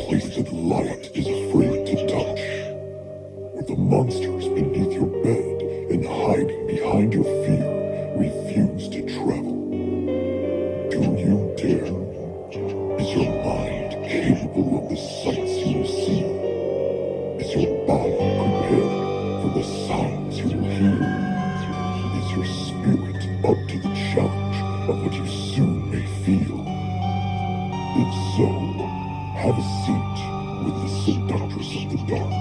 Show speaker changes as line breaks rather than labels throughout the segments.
place that light is afraid to touch, where the monsters beneath your bed and hiding behind your fear refuse to travel. Do you dare? Is your mind capable of the sights you will see? Is your body prepared for the sounds you will hear? Is your spirit up to the challenge of what you soon may feel? If so, have a seat with the seductress of the dark,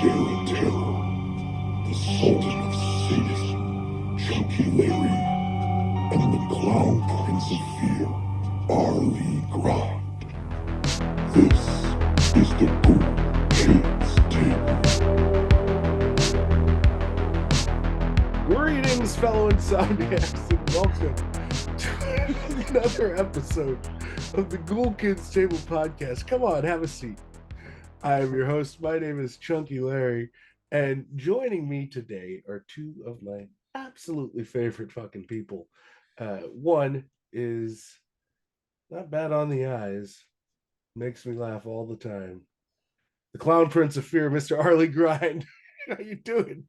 Sarah Terror, the Sultan of Sadism, Chunky Larry, and the Clown Prince of Fear, Arlie Grind. This is the Ghoul Kids Table.
Greetings, fellow insomniacs, and welcome to another episode of the Ghoul Kids Table podcast. Come on, have a seat. I am your host. My name is Chunky Larry, and joining me today are two of my absolutely favorite fucking people. One is not bad on the eyes, makes me laugh all the time. The Clown Prince of Fear, Mr. Arlie Grind. How you doing?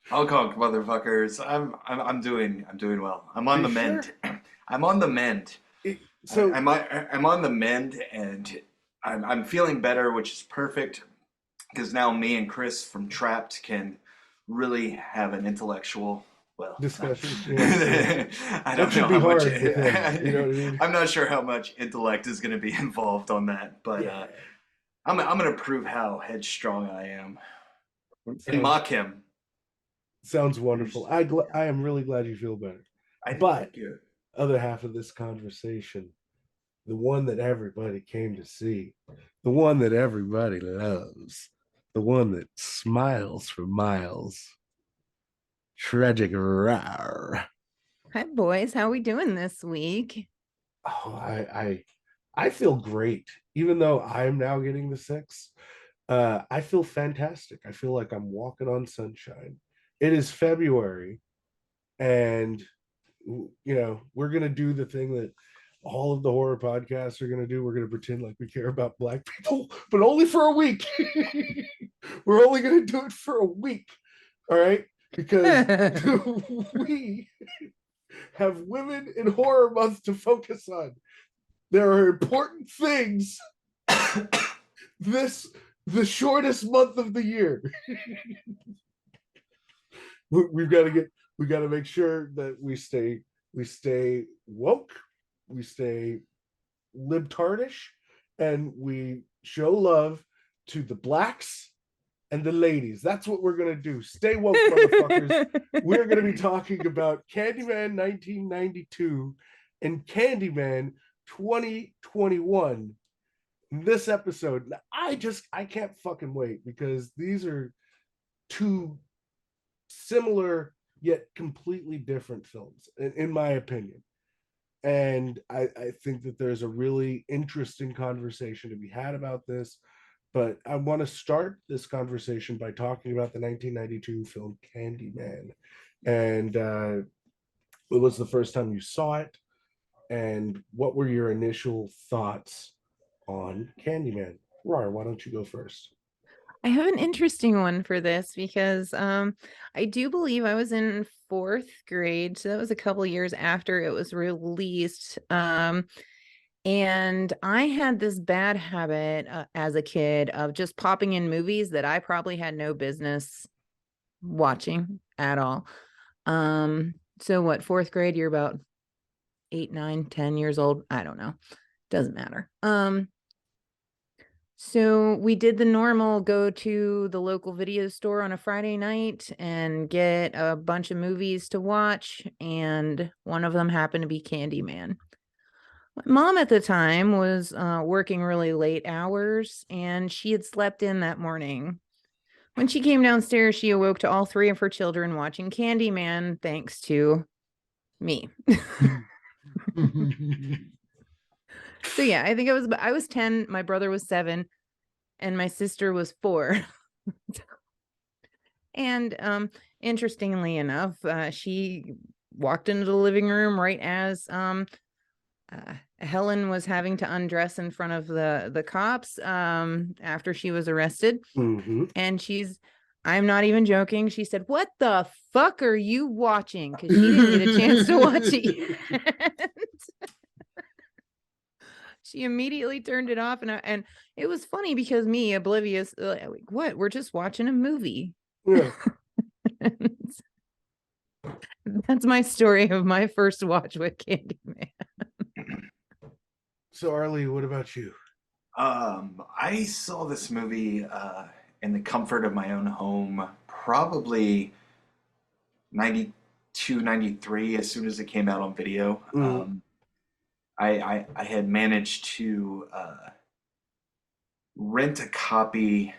Hong Kong, motherfuckers. I'm doing well. I'm on the mend. I'm on the mend. I'm on the mend, and I'm feeling better, which is perfect because now me and Chris from Trapped can really have an intellectual
discussion.
I don't know how much.
You know what I mean?
I'm not sure how much intellect is going to be involved on that, but I'm going to prove how headstrong I am and mock him.
Sounds wonderful. I am really glad you feel better. But other half of this conversation, the one that everybody came to see, the one that everybody loves, the one that smiles for miles, Tragic Rar.
Hi, boys. How are we doing this week?
Oh, I feel great. Even though I'm now getting the 6, I feel fantastic. I feel like I'm walking on sunshine. It is February, and we're gonna do the thing that all of the horror podcasts are gonna do. We're gonna pretend like we care about Black people, but only for a week. We're only gonna do it for a week, all right? Because we have Women in Horror Month to focus on. There are important things. The shortest month of the year. We got to make sure that we stay woke, we stay libtardish, and we show love to the blacks and the ladies. That's what we're gonna do. Stay woke, motherfuckers. We're gonna be talking about Candyman 1992 and Candyman 2021. This episode, I can't fucking wait, because these are two similar yet completely different films, in my opinion. And I think that there's a really interesting conversation to be had about this. But I want to start this conversation by talking about the 1992 film Candyman. And it was the first time you saw it. And what were your initial thoughts on Candyman? Rar, why don't you go first?
I have an interesting one for this because I do believe I was in 4th grade. So that was a couple of years after it was released. And I had this bad habit as a kid of just popping in movies that I probably had no business watching at all. So what, 4th grade, you're about 8, 9, 10 years old. I don't know. Doesn't matter. So we did the normal, go to the local video store on a Friday night and get a bunch of movies to watch. And one of them happened to be Candyman. My mom at the time was working really late hours, and she had slept in that morning. When she came downstairs, she awoke to all 3 of her children watching Candyman, thanks to me. So yeah, I think I was 10, my brother was 7, and my sister was 4. And interestingly enough, she walked into the living room right as Helen was having to undress in front of the cops after she was arrested. And I'm not even joking. She said, "What the fuck are you watching?" Because she didn't get a chance to watch it yet. She immediately turned it off. And it was funny because me, oblivious, like, what? We're just watching a movie.
Yeah.
That's my story of my first watch with Candyman.
So Arlie, what about you?
I saw this movie in the comfort of my own home, probably 92, 93, as soon as it came out on video. I had managed to rent a copy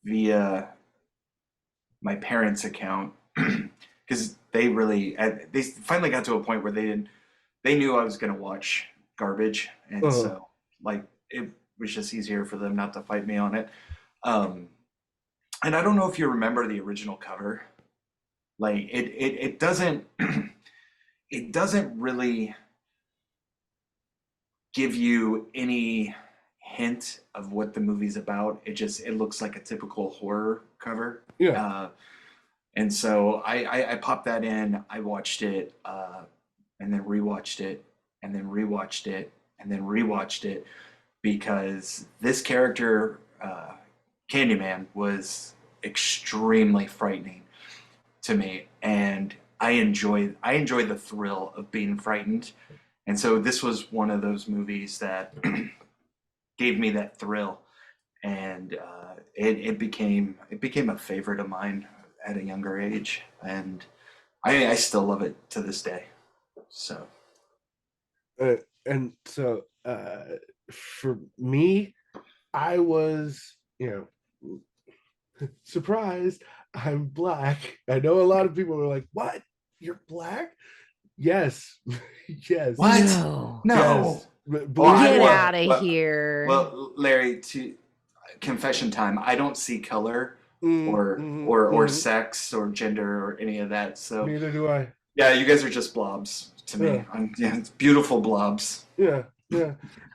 via my parents' account because they finally got to a point where they knew I was going to watch garbage, and so like it was just easier for them not to fight me on it. And I don't know if you remember the original cover. Like it doesn't it doesn't really give you any hint of what the movie's about. It looks like a typical horror cover.
Yeah.
And so I popped that in, I watched it, and then rewatched it, and then rewatched it, and then rewatched it, because this character, Candyman, was extremely frightening to me, and I enjoy the thrill of being frightened. And so this was one of those movies that gave me that thrill, and it became a favorite of mine at a younger age, and I still love it to this day. So,
and so for me, I was, surprised. I'm black. I know a lot of people were like, "What? You're black?" Yes. Yes.
What?
No.
No.
Yes.
Get out of here.
Well, Larry, to confession time, I don't see color or sex or gender or any of that. So
neither do I.
Yeah, you guys are just blobs to me. It's beautiful blobs.
Yeah.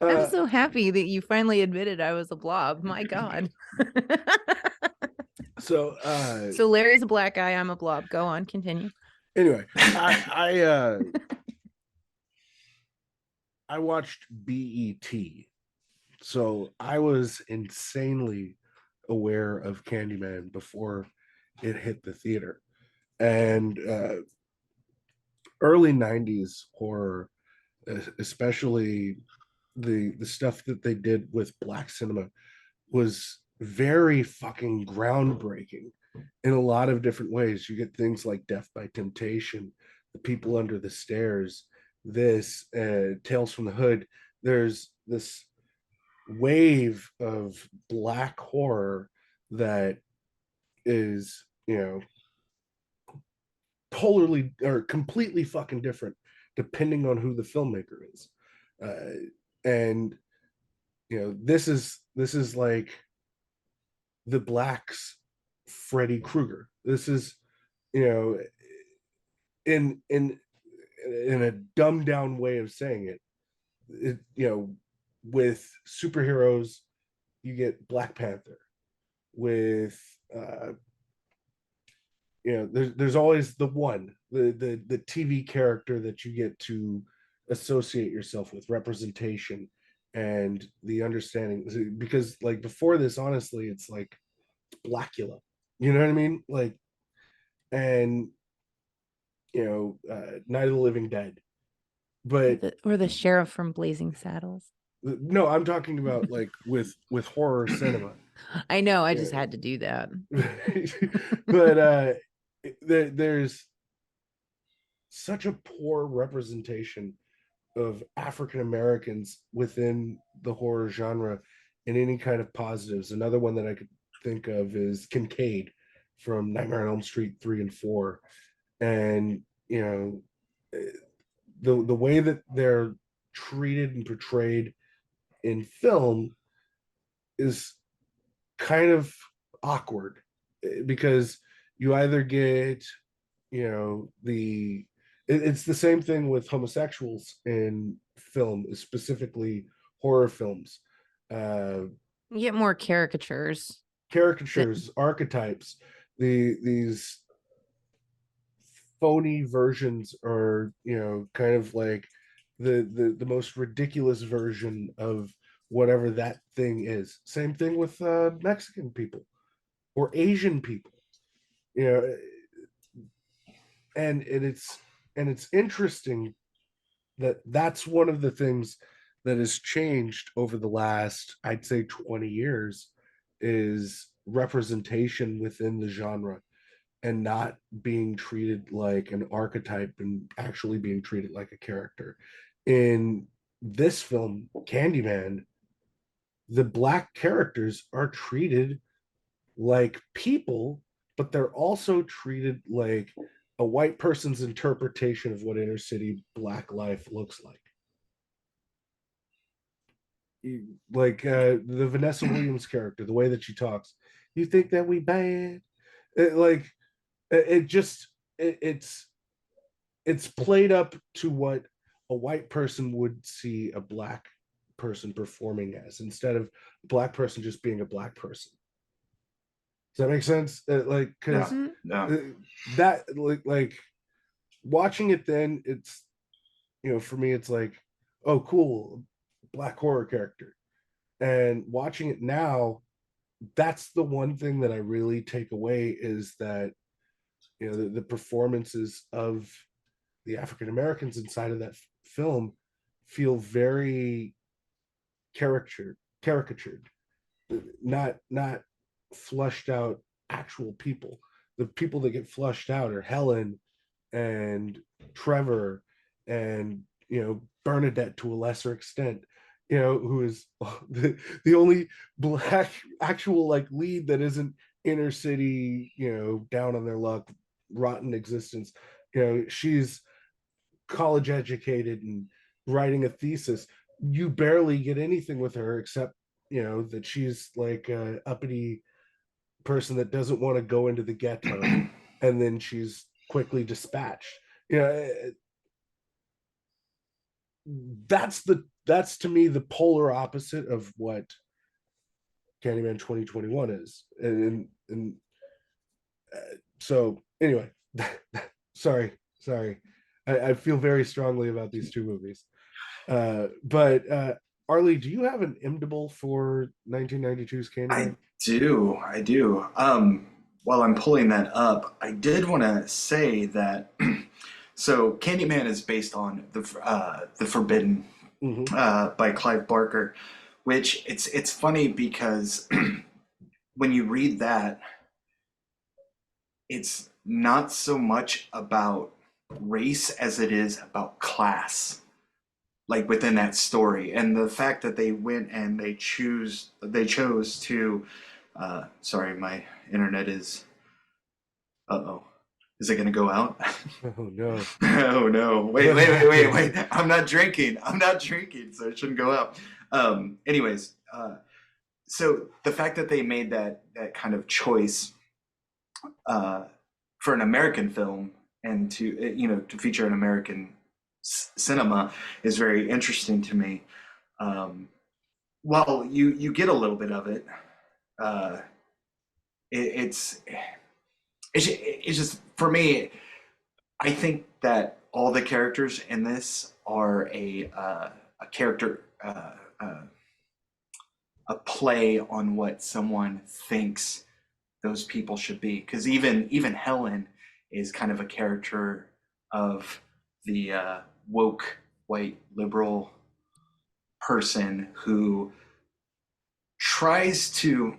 I'm so happy that you finally admitted I was a blob. My God.
So
Larry's a black guy. I'm a blob. Go on, continue.
Anyway, I watched BET, so I was insanely aware of Candyman before it hit the theater, and early 90s horror, especially the stuff that they did with black cinema, was very fucking groundbreaking in a lot of different ways. You get things like Death by Temptation, The People Under the Stairs, this Tales from the Hood. There's this wave of black horror that is, polarly or completely fucking different depending on who the filmmaker is. And this is like the Blacks Freddy Krueger. This is, in a dumbed down way of saying it, with superheroes, you get Black Panther. With there's always the TV character that you get to associate yourself with, representation and the understanding. Because like before this, honestly, it's like Blackula, you know what I mean? Like, and Night of the Living Dead, but
or the sheriff from Blazing Saddles.
No, I'm talking about like with horror cinema.
I know, I just had to do that.
But there's such a poor representation of African Americans within the horror genre in any kind of positives. Another one that I could think of is Kincaid from Nightmare on Elm Street 3 and 4. And the way that they're treated and portrayed in film is kind of awkward, because you either get it's the same thing with homosexuals in film, specifically horror films.
You get more caricatures,
archetypes. These phony versions are, kind of like the most ridiculous version of whatever that thing is. Same thing with Mexican people or Asian people, and it's interesting that that's one of the things that has changed over the last, I'd say, 20 years, is representation within the genre and not being treated like an archetype and actually being treated like a character. In this film, Candyman, the Black characters are treated like people, but they're also treated like a white person's interpretation of what inner city Black life looks like. Like the Vanessa Williams character, the way that she talks, you think that we bad? It's played up to what a white person would see a Black person performing as, instead of a Black person just being a Black person. Does that make sense? Because that like watching it then, it's, for me, it's like, oh, cool, Black horror character. And watching it now, that's the one thing that I really take away, is that, the performances of the African Americans inside of that film feel very caricatured, not flushed out actual people. The people that get flushed out are Helen and Trevor and, Bernadette to a lesser extent, who is the only Black actual like lead that isn't inner city, down on their luck, rotten existence. She's college educated and writing a thesis. You barely get anything with her except, that she's like a uppity person that doesn't want to go into the ghetto, and then she's quickly dispatched. That's to me the polar opposite of what Candyman 2021 is. And so anyway, sorry. I feel very strongly about these two movies. But Arlie, do you have an IMDb for 1992's Candyman?
I do. While I'm pulling that up, I did want to say that so Candyman is based on the Forbidden by Clive Barker, which it's funny because when you read that, it's not so much about race as it is about class, like within that story. And the fact that they went and they chose to sorry, my internet is is it gonna go out?
Oh no.
Oh no. Wait. I'm not drinking, so it shouldn't go out. Anyways, so the fact that they made that kind of choice for an American film and to feature an American cinema is very interesting to me. While you get a little bit of it, it's just, for me, I think that all the characters in this are a character, a play on what someone thinks those people should be. Because even Helen is kind of a character of the woke white liberal person who tries to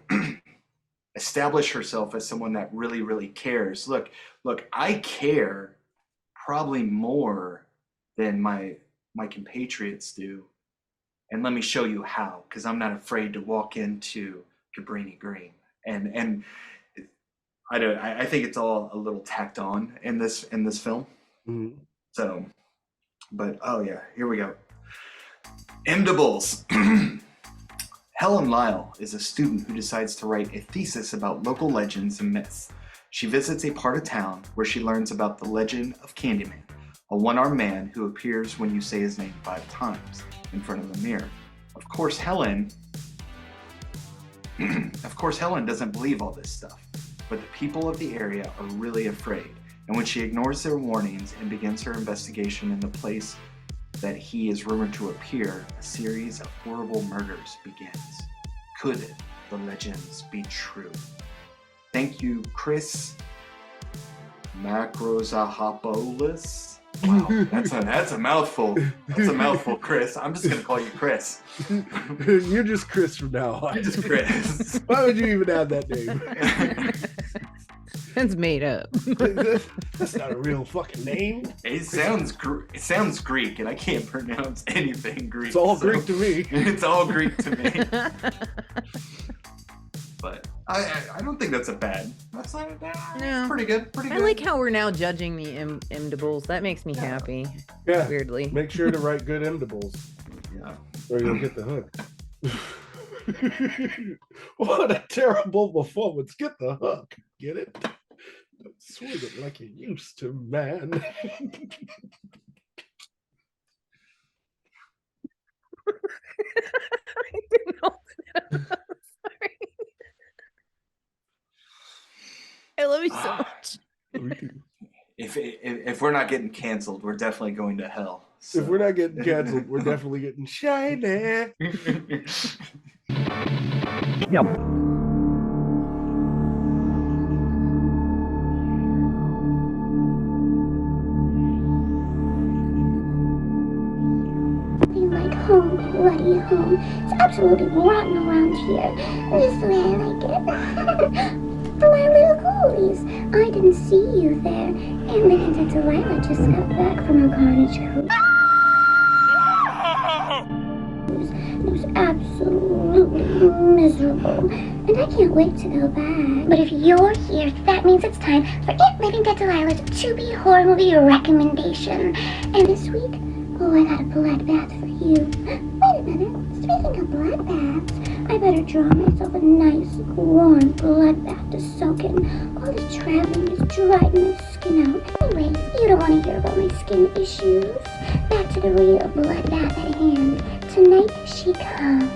establish herself as someone that really, really cares. Look, I care probably more than my compatriots do, and let me show you how, because I'm not afraid to walk into Cabrini Green. And I think it's all a little tacked on in this film.
Mm-hmm.
So, but oh yeah, here we go. IMDb's. Helen Lyle is a student who decides to write a thesis about local legends and myths. She visits a part of town where she learns about the legend of Candyman, a one-armed man who appears when you say his name 5 times in front of the mirror. Of course, Helen doesn't believe all this stuff, but the people of the area are really afraid, and when she ignores their warnings and begins her investigation in the place that he is rumored to appear, a series of horrible murders begins. Could the legends be true? Thank you, Chris Macrozahopoulos. Wow, that's a mouthful. That's a mouthful, Chris. I'm just gonna call you Chris.
You're just Chris from now on.
I'm just Chris.
Why would you even add that name?
That's made up.
That's not a real fucking name.
It sounds Greek, and I can't pronounce anything Greek.
It's all Greek to me.
It's all Greek to me. But I don't think that's a bad. That's not bad.
No.
Pretty good. Pretty good.
I like how we're now judging the imdables. That makes me happy.
Yeah.
Weirdly.
Make sure to write good imdables,
Yeah.
or you'll get the hook. What a terrible performance. Get the hook. Get it? Swing it like you used to, man.
I didn't know that. Sorry. I love you so much.
If we're not getting canceled, we're definitely going to hell. So.
If we're not getting canceled, we're definitely getting shiny.
Yep.
Like home, bloody home. It's absolutely rotten around here. This is the way I like it. My little ghoulies. I didn't see you there. Aunt Living and Delilah just got back from her carnage cruise. It was absolutely miserable. And I can't wait to go back. But if you're here, that means it's time for Aunt Living and Delilah's to be horror movie recommendation. And this week, oh, I got a bloodbath for you. Wait a minute. Speaking of bloodbaths, I better draw myself a nice, warm bloodbath to soak in. All this traveling has dried my skin out. Anyway, you don't want to hear about my skin issues. Back to the real bloodbath at hand. Tonight she comes.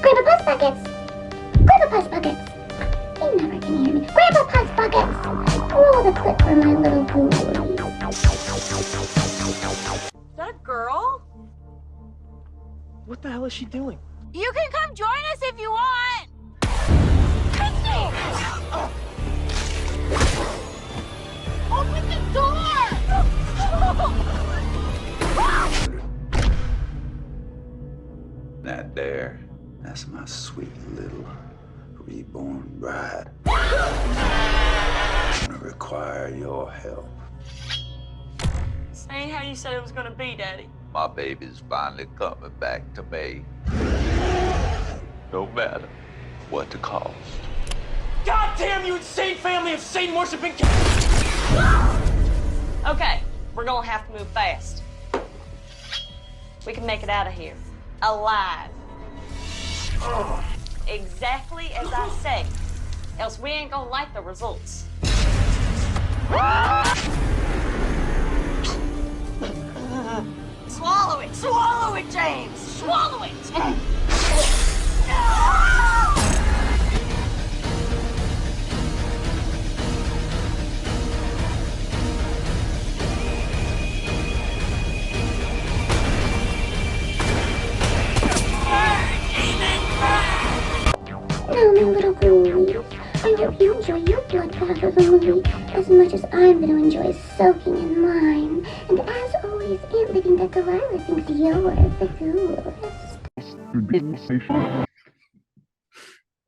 Grandpa Puss Buckets! Grandpa Puss Buckets! He never can hear me. Grandpa Puss Buckets! Roll the clip for my little ghoulies.
That girl?
What the hell is she doing?
You can come join us if you want! Open the door!
That there, that's my sweet little reborn bride. I'm gonna require your help.
This ain't how you said it was gonna be, Daddy.
My baby's finally coming back to me. No matter what the cost.
God damn you insane family of Satan worshiping.
Okay, we're gonna have to move fast. We can make it out of here. Alive. Exactly as I say. Else we ain't gonna like the results. Swallow it! Swallow it, James! Swallow it!
Now, my little ghoulies, I hope you enjoy your bloodbath of the movie as much as I'm going to enjoy soaking in mine. And as always, Aunt Living that Delilah thinks you're the coolest.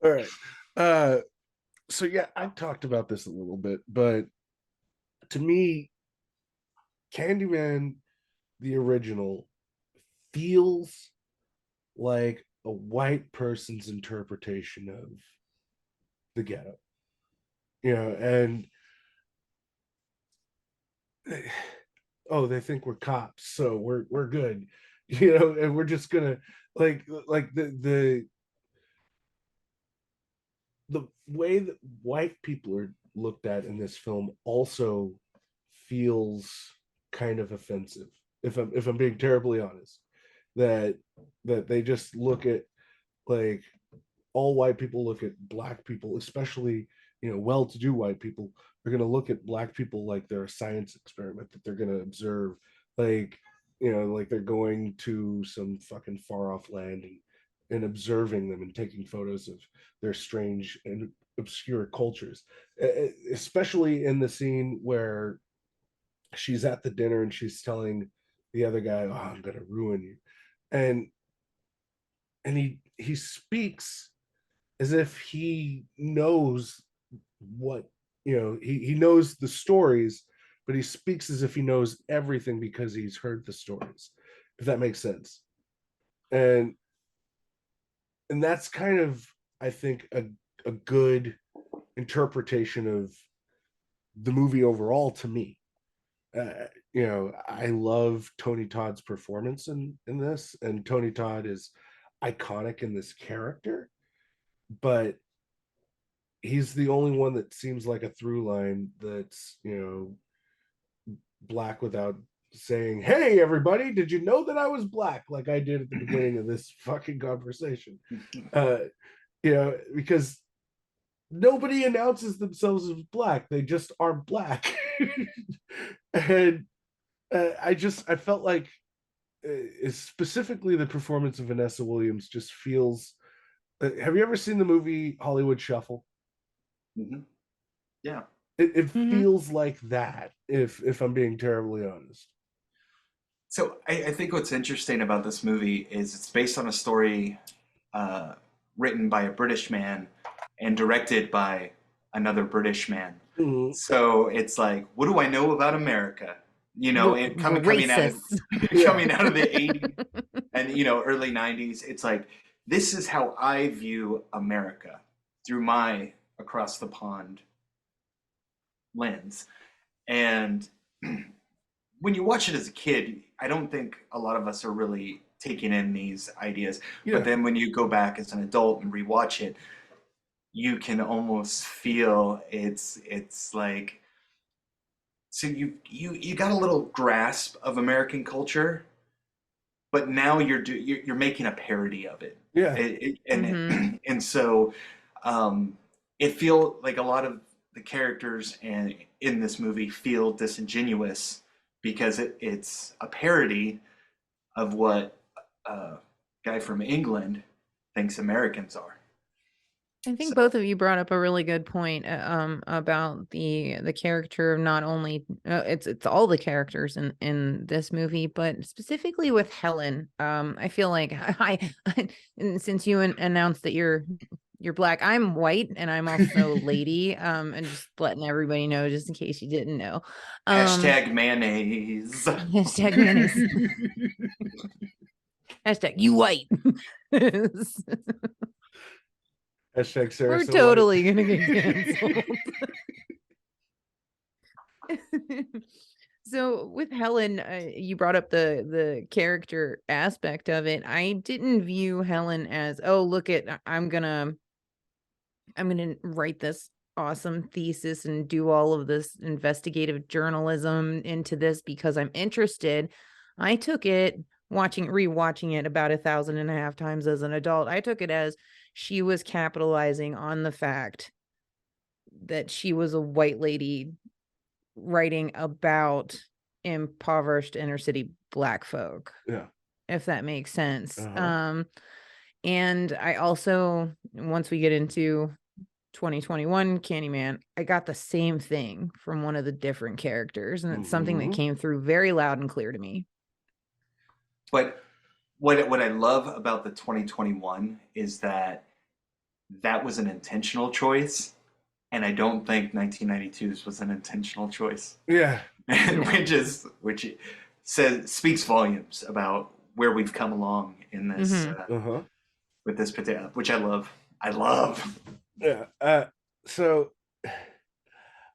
All right. So yeah, I talked about this a little bit, but to me, Candyman, the original, feels like a white person's interpretation of the ghetto. You know, and they think we're cops, so we're good. You know, and we're just gonna like the way that white people are looked at in this film also feels kind of offensive, if I'm being terribly honest. That they just look at, like, all white people look at black people, especially, you know, well-to-do white people, are going to look at black people like they're a science experiment that they're going to observe, like, you know, like they're going to some fucking far off land and observing them and taking photos of their strange and obscure cultures. Especially in the scene where she's at the dinner and she's telling the other guy, "Oh, I'm gonna ruin you," and he speaks as if he knows what, you know, he knows the stories, but he speaks as if he knows everything because he's heard the stories, if that makes sense. And that's kind of, I think, a good interpretation of the movie overall to me. You know, I love Tony Todd's performance in this, and Tony Todd is iconic in this character, but he's the only one that seems like a through line that's, you know, black without saying, "Hey everybody, did you know that I was black?" like I did at the beginning of this fucking conversation. You know, because nobody announces themselves as black, they just are black. And I felt like, specifically the performance of Vanessa Williams just feels, have you ever seen the movie Hollywood Shuffle?
Mm-hmm. Yeah.
It feels like that, if I'm being terribly honest.
So I think what's interesting about this movie is it's based on a story written by a British man and directed by another British man. Mm-hmm. So it's like, what do I know about America? You know, coming out of the 80s and, you know, early 90s. It's like, this is how I view America through my across the pond lens. And when you watch it as a kid, I don't think a lot of us are really taking in these ideas. Yeah. But then when you go back as an adult and rewatch it, you can almost feel it's like, so you got a little grasp of American culture, but now you're making a parody of it.
Yeah.
And so it feels like a lot of the characters in this movie feel disingenuous because it's a parody of what a guy from England thinks Americans are.
I think both of you brought up a really good point about the character of not only it's all the characters in this movie, but specifically with Helen. I feel like and since you announced that you're black, I'm white and I'm also lady. And just letting everybody know, just in case you didn't know.
Hashtag mayonnaise.
Hashtag mayonnaise. Hashtag you white.
Hashtag sarasowhite.
We're totally gonna get canceled. So with Helen, you brought up the character aspect of it. I didn't view Helen as, oh, look at, I'm gonna write this awesome thesis and do all of this investigative journalism into this because I'm interested. I took it, rewatching it about 1,500 times as an adult. I took it as she was capitalizing on the fact that she was a white lady writing about impoverished inner city black folk.
Yeah.
If that makes sense. And I also, once we get into 2021 Candyman, I got the same thing from one of the different characters, and it's something that came through very loud and clear to me.
But what I love about the 2021 is that was an intentional choice, and I don't think 1992's was an intentional choice.
Yeah.
which speaks volumes about where we've come along in this with this particular, which I love.
Yeah. So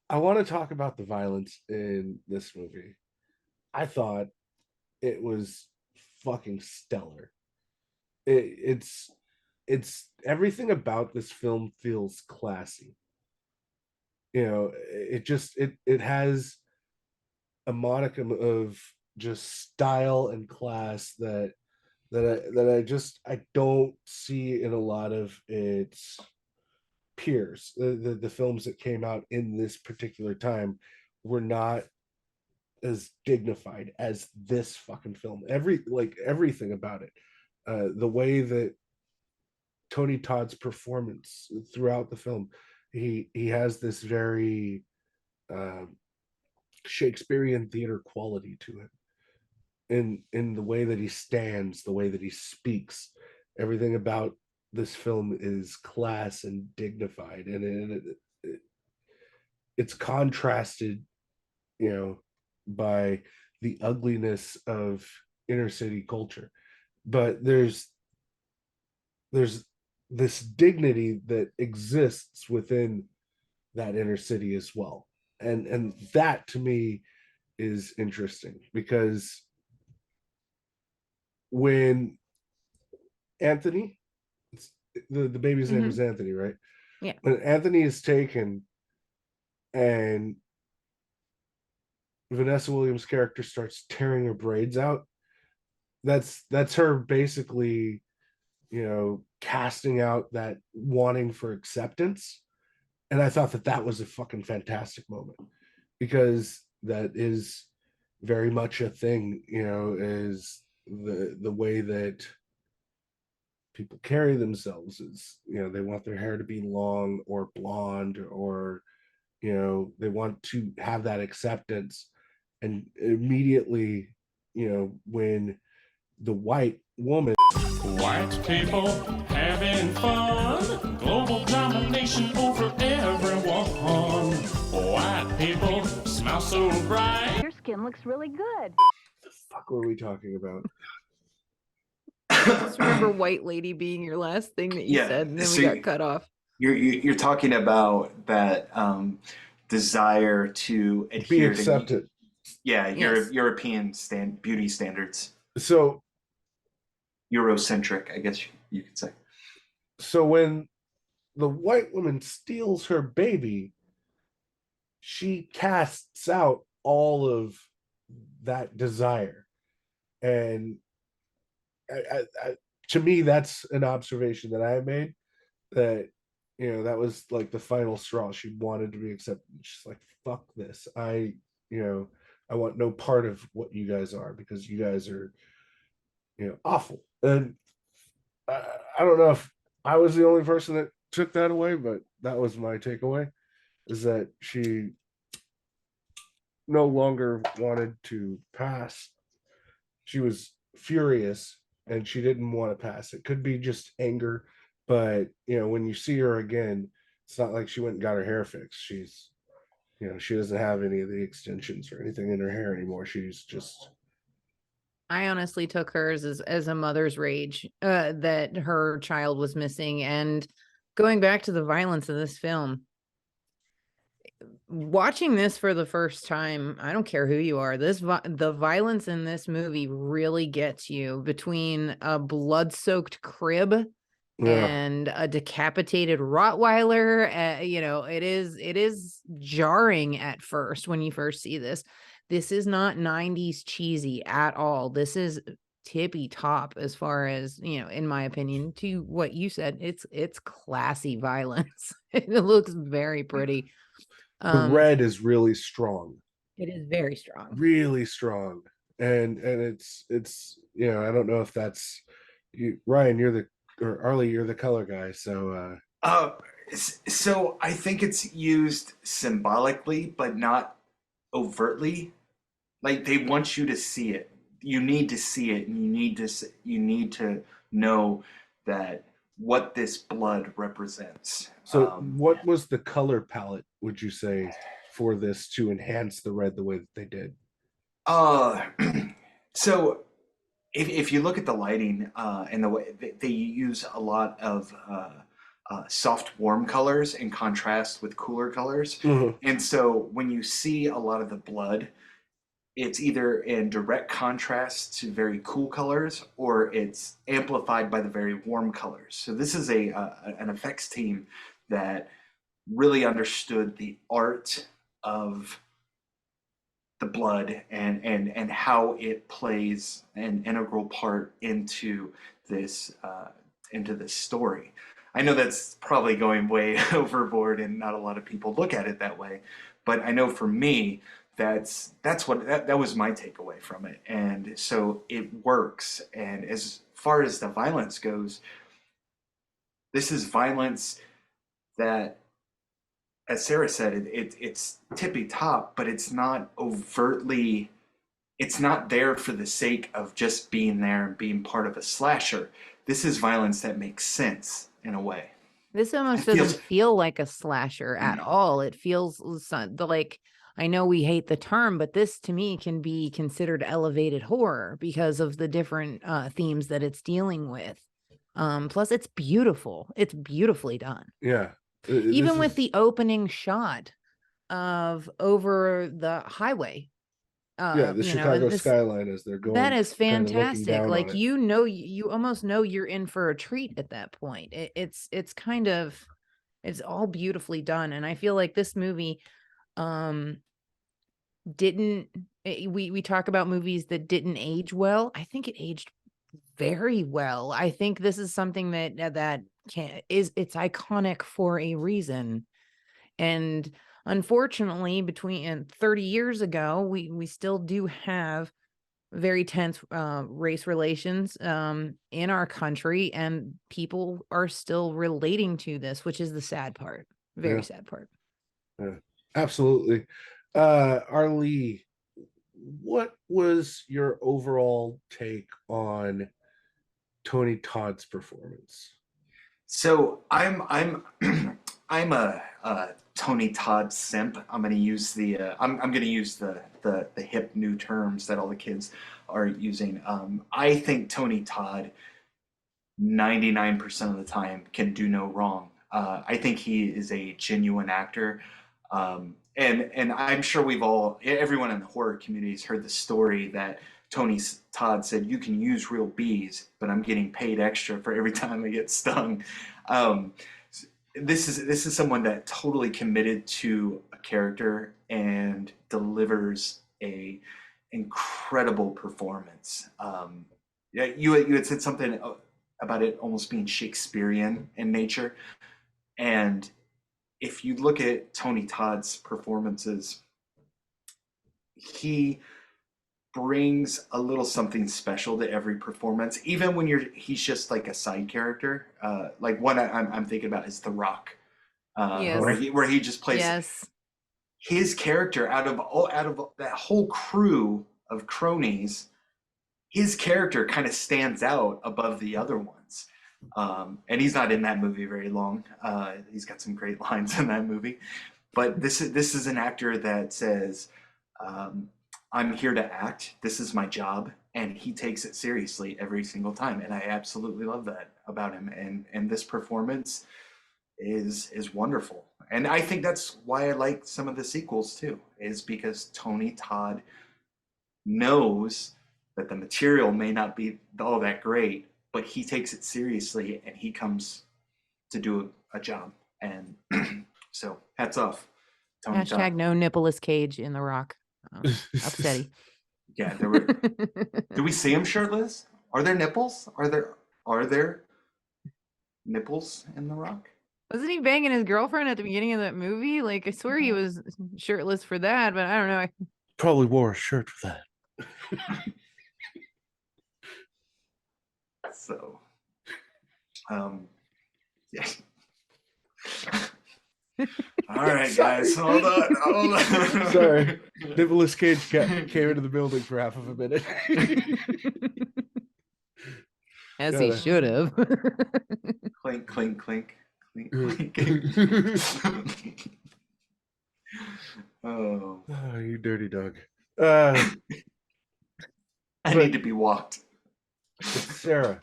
I want to talk about the violence in this movie. I thought it was fucking stellar. It's everything about this film feels classy. You know, it has a modicum of just style and class that I don't see in a lot of its peers. The films that came out in this particular time were not as dignified as this fucking film. Everything about it, the way that Tony Todd's performance throughout the film, he has this very Shakespearean theater quality to it. In the way that he stands, the way that he speaks, everything about this film is class and dignified, and it's contrasted, by the ugliness of inner city culture. But there's this dignity that exists within that inner city as well, and that to me is interesting, because when Anthony, the baby's name is Anthony, right?
Yeah.
When Anthony is taken and Vanessa Williams' character starts tearing her braids out, that's her basically, casting out that wanting for acceptance. And I thought that was a fucking fantastic moment, because that is very much a thing, is the way that people carry themselves is, they want their hair to be long or blonde, or they want to have that acceptance. And immediately, when the white woman,
white people having fun, global domination over everyone. White people smell so bright.
Your skin looks really good.
the fuck were we talking about?
Just remember white lady being your last thing that you said, and then we got cut off.
You're talking about that desire to adhere
be accepted.
European beauty standards.
So
Eurocentric, I guess you could say.
So when the white woman steals her baby, she casts out all of that desire. And to me, that's an observation that I made, that, that was like the final straw. She wanted to be accepted. She's like, fuck this. I want no part of what you guys are, because you guys are, awful. And I don't know if I was the only person that took that away, but that was my takeaway, is that she no longer wanted to pass. She was furious and she didn't want to pass. It could be just anger, but when you see her again, it's not like she went and got her hair fixed. She's, she doesn't have any of the extensions or anything in her hair anymore. She's just,
I honestly took hers as a mother's rage, that her child was missing. And going back to the violence of this film, watching this for the first time, I don't care who you are, the violence in this movie really gets you, between a blood-soaked crib and a decapitated Rottweiler. It is jarring at first when you first see this. This is not 90s cheesy at all. This is tippy top as far as, in my opinion, to what you said. It's classy violence. It looks very pretty.
The red is really strong.
It is very strong.
Really strong. And it's I don't know if that's you, Ryan, or Arlie, you're the color guy, so
so I think it's used symbolically, but not overtly. Like, they want you to see it. You need to see it, and you need to know that what this blood represents.
So what was the color palette, would you say, for this to enhance the red the way that they did?
So if you look at the lighting and the way they use a lot of soft warm colors in contrast with cooler colors. And so when you see a lot of the blood, it's either in direct contrast to very cool colors, or it's amplified by the very warm colors. So this is an effects team that really understood the art of the blood and how it plays an integral part into this story. I know that's probably going way overboard, and not a lot of people look at it that way, but I know for me, that was my takeaway from it, and so it works. And as far as the violence goes, this is violence that, as Sarah said, it's tippy top, but it's not overtly. It's not there for the sake of just being there and being part of a slasher. This is violence that makes sense in a way.
This almost doesn't feel like a slasher at all. It feels like, I know we hate the term, but this to me can be considered elevated horror because of the different themes that it's dealing with. Plus, it's beautiful. It's beautifully done.
Yeah.
Even with the opening shot of over the highway.
The Chicago skyline as they're going.
That is fantastic. Like,
you
almost know you're in for a treat at that point. It's all beautifully done. And I feel like this movie we talk about movies that didn't age well. I think it aged very well. I think this is something it's iconic for a reason. And unfortunately, between 30 years ago, we still do have very tense race relations in our country, and people are still relating to this, which is the sad part. Very sad part.
Yeah, absolutely. Arlie, what was your overall take on Tony Todd's performance?
So I'm a Tony Todd simp. I'm going to use the hip new terms that all the kids are using. I think Tony Todd 99% of the time can do no wrong. I think he is a genuine actor. And I'm sure everyone in the horror community has heard the story that Tony Todd said, "You can use real bees, but I'm getting paid extra for every time I get stung." This is someone that totally committed to a character and delivers a incredible performance. You had said something about it almost being Shakespearean in nature, and if you look at Tony Todd's performances, he brings a little something special to every performance, even when he's just like a side character. Like one I'm thinking about is The Rock, where he just plays his character out of that whole crew of cronies. His character kind of stands out above the other ones. And he's not in that movie very long. He's got some great lines in that movie, but this is an actor that says, "I'm here to act. This is my job," and he takes it seriously every single time. And I absolutely love that about him. And this performance is wonderful. And I think that's why I like some of the sequels too, is because Tony Todd knows that the material may not be all that great, but he takes it seriously and he comes to do a job. And so hats off. Tony
Hashtag
Todd.
no nippleless cage in The Rock. Upsetty.
Yeah, do we see him shirtless? Are there nipples? Are there nipples in The Rock?
Wasn't he banging his girlfriend at the beginning of that movie? Like, I swear he was shirtless for that, but I don't know.
Probably wore a shirt for that.
So, yeah. All right, guys, hold on.
Sorry, Nicholas Cage came into the building for half of a minute.
As he should have.
Clink, clink, clink, clink, clink. Oh,
you dirty dog.
I need to be walked.
Sarah,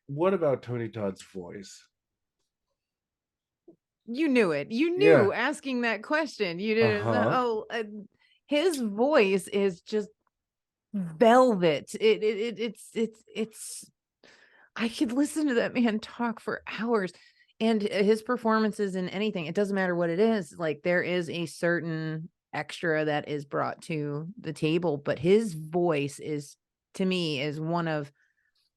what about Tony Todd's voice?
You knew it. You knew asking that question. You didn't. His voice is just velvet. It's. I could listen to that man talk for hours, and his performances in anything. It doesn't matter what it is. Like, there is a certain extra that is brought to the table, but his voice is, to me, is one of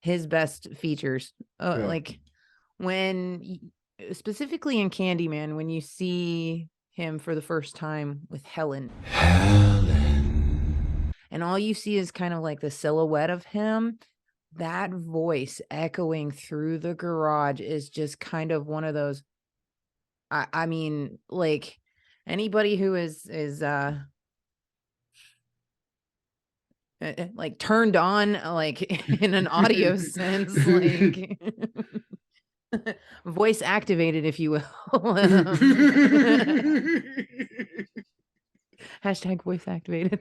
his best features. Like when, specifically in Candyman, when you see him for the first time with Helen, and all you see is kind of like the silhouette of him, that voice echoing through the garage is just kind of one of those, I mean, like, anybody who is like turned on, like in an audio sense, like voice activated, if you will. Hashtag voice activated.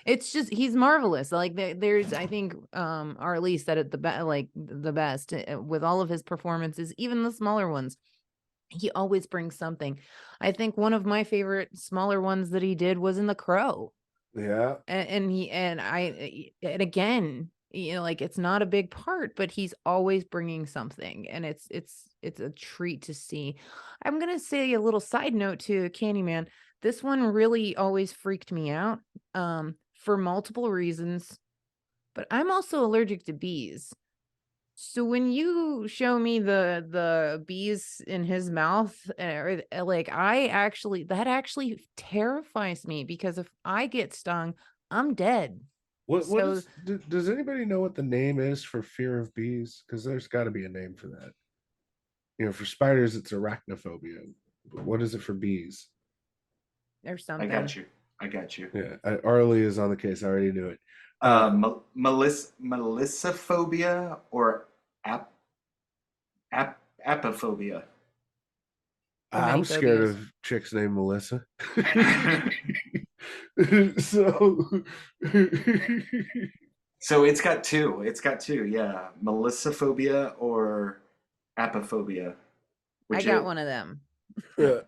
It's just, he's marvelous. Like there's, I think, Arlie said it the best with all of his performances, even the smaller ones. He always brings something. I think one of my favorite smaller ones that he did was in The Crow.
Yeah.
And again, you know, like, it's not a big part, but he's always bringing something, and it's a treat to see. I'm gonna say a little side note to Candyman. This one really always freaked me out, for multiple reasons, but I'm also allergic to bees. So when you show me the bees in his mouth, like, that actually terrifies me, because if I get stung, I'm dead.
Does anybody know what the name is for fear of bees? Because there's got to be a name for that. You know, for spiders, it's arachnophobia. But what is it for bees?
Or something.
I got you.
Yeah, Arlie is on the case. I already knew it.
Melissophobia or apophobia.
I'm scared of chicks named Melissa.
So it's got two. Yeah, melissophobia or apophobia.
I got one of them.
Yeah.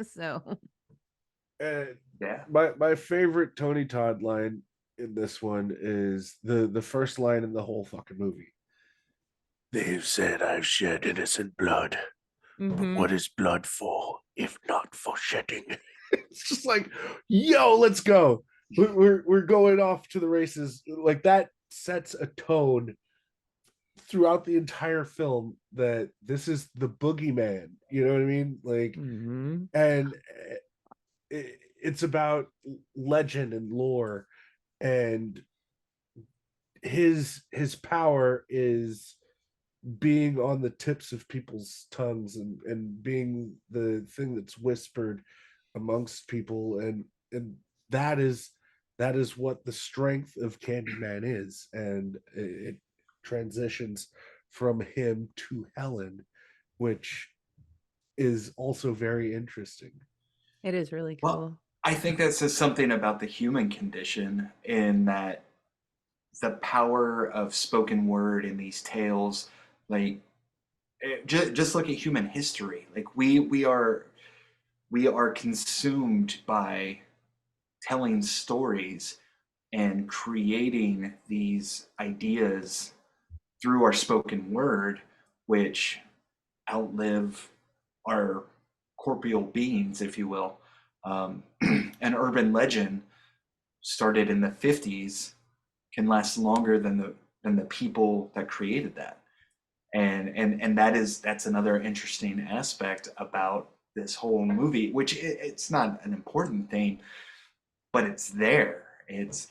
So.
Yeah.
My favorite Tony Todd line in this one is the first line in the whole fucking movie. They've said I've shed innocent blood. But what is blood for, if not for shedding? It's just like, yo, let's go. We're going off to the races. Like, that sets a tone throughout the entire film that this is the boogeyman. You know what I mean? Like, and it's about legend and lore, and his power is being on the tips of people's tongues and being the thing that's whispered amongst people, and that is what the strength of Candyman is, and it transitions from him to Helen, which is also very interesting.
It is really cool.
Well, I think that says something about the human condition, in that the power of spoken word in these tales. Like, just look at human history. Like, we are consumed by telling stories and creating these ideas through our spoken word, which outlive our corporeal beings, if you will. An urban legend started in the 50s can last longer than the people that created that. And that's another interesting aspect about this whole movie, which it's not an important thing, but it's there. It's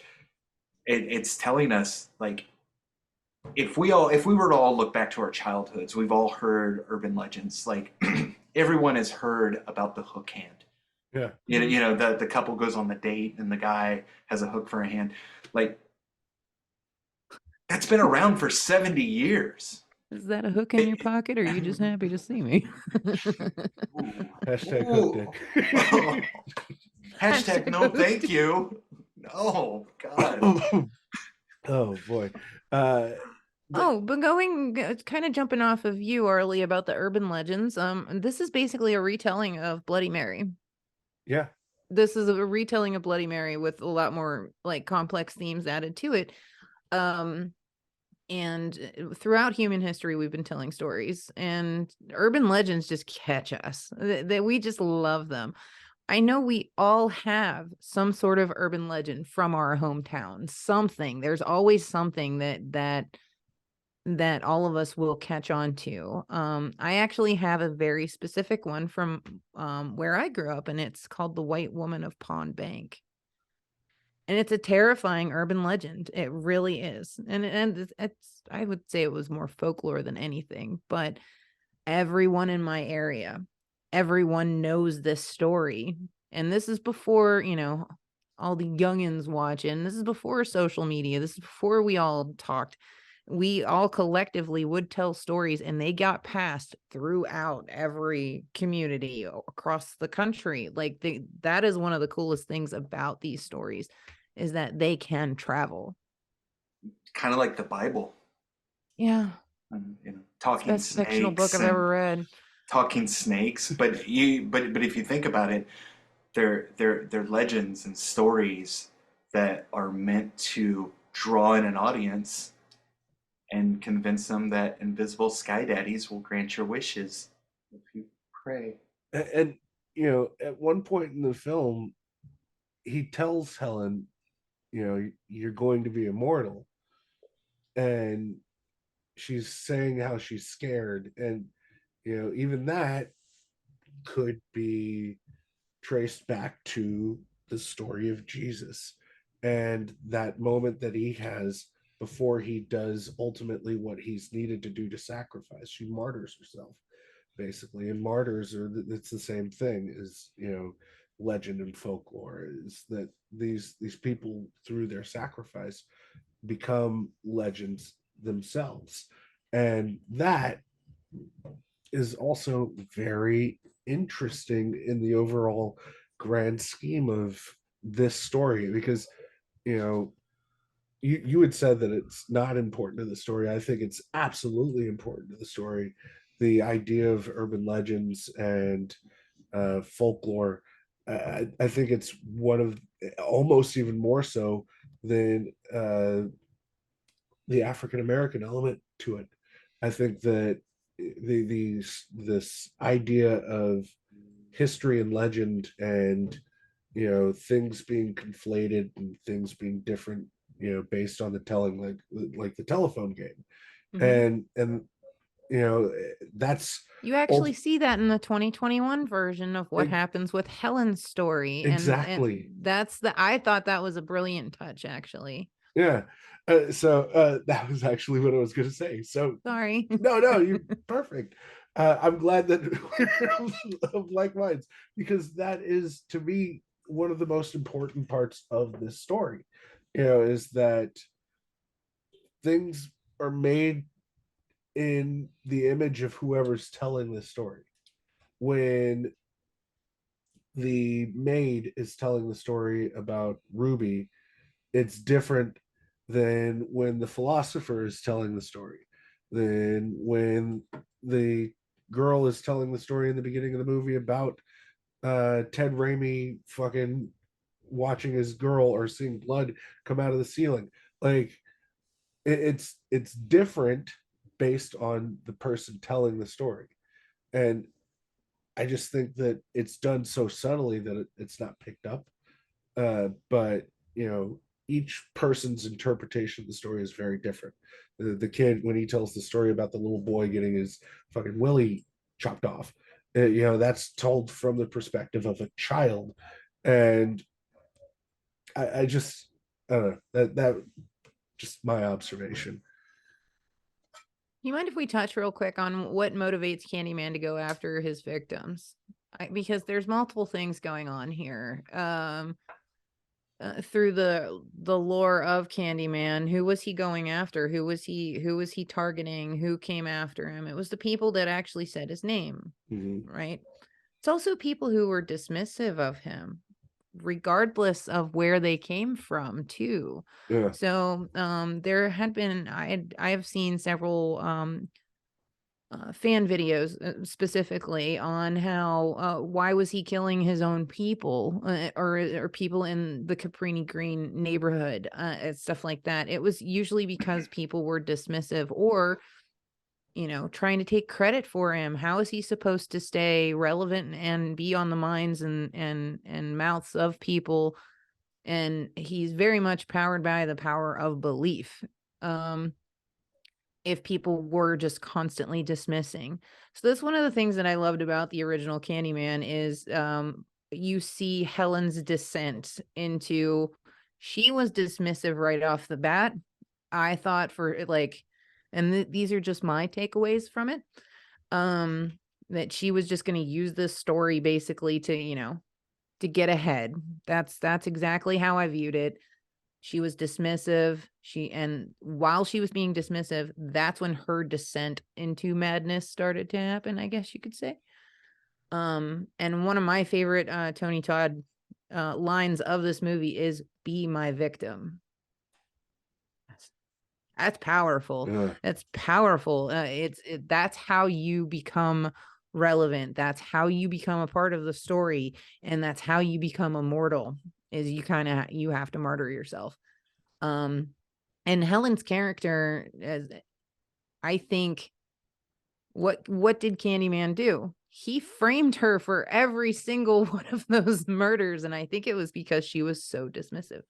telling us, like, if we were to all look back to our childhoods, we've all heard urban legends. Like, everyone has heard about the hook hand.
Yeah.
You know, the couple goes on the date and the guy has a hook for a hand. Like, that's been around for 70 years.
Is that a hook in your pocket, or are you just happy to see me?
Hashtag hookdick.
Hashtag no thank you. Oh, God.
Oh, boy.
But kind of jumping off of you, Arlie, about the urban legends. This is basically a retelling of Bloody Mary.
Yeah.
This is a retelling of Bloody Mary with a lot more, like, complex themes added to it. And throughout human history, we've been telling stories, and urban legends just catch us. That we just love them. I know we all have some sort of urban legend from our hometown. Something. There's always something that all of us will catch on to. I actually have a very specific one from where I grew up, and it's called the White Woman of Pond Bank. And it's a terrifying urban legend. It really is. And it's I would say it was more folklore than anything, but everyone in my area, everyone knows this story. And this is before, all the youngins watching. This is before social media. This is before we all talked. We all collectively would tell stories, and they got passed throughout every community across the country. Like that is one of the coolest things about these stories, is that they can travel.
Kind of like the Bible.
Yeah.
Talking
Best
snakes.
fictional book I've ever read.
Talking snakes, but if you think about it, they're legends and stories that are meant to draw in an audience and convince them that invisible sky daddies will grant your wishes if you pray.
And at one point in the film, he tells Helen, you're going to be immortal, and she's saying how she's scared, and even that could be traced back to the story of Jesus and that moment that he has before he does ultimately what he's needed to do to sacrifice. She martyrs herself, basically. And martyrs it's the same thing as legend and folklore, is that these people, through their sacrifice, become legends themselves. And that is also very interesting in the overall grand scheme of this story, because you had said that it's not important to the story. I think it's absolutely important to the story. The idea of urban legends and folklore, I think it's one of, almost even more so than the African American element to it. I think that this idea of history and legend, and things being conflated and things being different, based on the telling, like the telephone game. And that's,
you actually see that in the 2021 version of what happens with Helen's story.
Exactly.
And that's I thought that was a brilliant touch, actually.
Yeah. So that was actually what I was going to say. So
sorry.
No, you're perfect. I'm glad that we're of like minds, because that is, to me, one of the most important parts of this story. Is that things are made in the image of whoever's telling the story. When the maid is telling the story about Ruby, it's different than when the philosopher is telling the story, than when the girl is telling the story in the beginning of the movie about Ted Raimi fucking watching his girl or seeing blood come out of the ceiling. Like it's different based on the person telling the story. And I just think that it's done so subtly that it's not picked up. But each person's interpretation of the story is very different. The kid, when he tells the story about the little boy getting his fucking willy chopped off, that's told from the perspective of a child. And I just, I don't know, that just my observation.
You mind if we touch real quick on what motivates Candyman to go after his victims? Because there's multiple things going on here. Through the lore of Candyman, who was he going after? Who was he targeting? Who came after him? It was the people that actually said his name, right? It's also people who were dismissive of him, regardless of where they came from, too.
Yeah.
So there had been, I have seen several fan videos specifically on how why was he killing his own people or people in the Cabrini Green neighborhood and stuff like that. It was usually because people were dismissive or trying to take credit for him. How is he supposed to stay relevant and be on the minds and mouths of people? And he's very much powered by the power of belief. If people were just constantly dismissing. So that's one of the things that I loved about the original Candyman is you see Helen's descent into, she was dismissive right off the bat. I thought these are just my takeaways from it, that she was just going to use this story basically to get ahead. That's exactly how I viewed it. She was dismissive. And while she was being dismissive, that's when her descent into madness started to happen, I guess you could say. And one of my favorite Tony Todd lines of this movie is "Be my victim." That's powerful. Yeah. That's powerful. That's how you become relevant. That's how you become a part of the story, and that's how you become immortal. Is you have to martyr yourself. And Helen's character, I think, what did Candyman do? He framed her for every single one of those murders, and I think it was because she was so dismissive.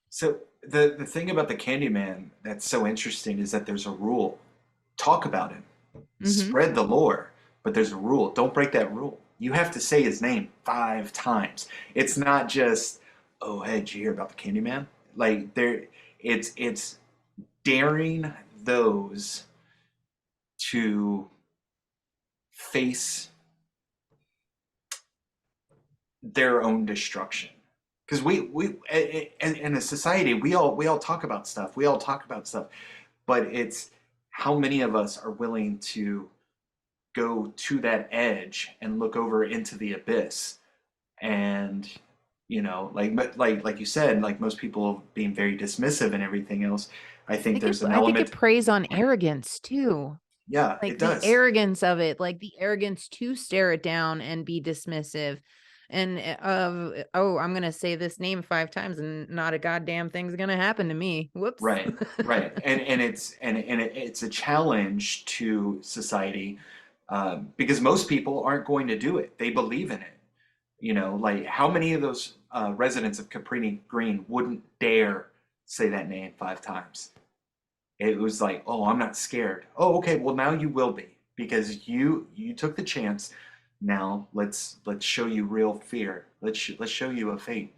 So the thing about the Candyman that's so interesting is that there's a rule. Talk about him. Mm-hmm. Spread the lore, but there's a rule. Don't break that rule. You have to say his name 5 times. It's not just, oh, hey, did you hear about the Candyman? Like it's daring those to face their own destruction. Because we in a society, we all talk about stuff. We all talk about stuff, but it's how many of us are willing to go to that edge and look over into the abyss. And like you said, like most people being very dismissive and everything else, I think there's an element.
I think it preys on arrogance too.
Yeah,
like
it does.
The arrogance of it, like the arrogance to stare it down and be dismissive, and I'm gonna say this name 5 times and not a goddamn thing's gonna happen to me. Whoops.
Right. and it's a challenge to society. Because most people aren't going to do it. They believe in it. Like how many of those residents of Cabrini Green wouldn't dare say that name 5 times? It was like, oh, I'm not scared. Oh, okay, well now you will be, because you took the chance. Now let's show you real fear. Let's show you a fate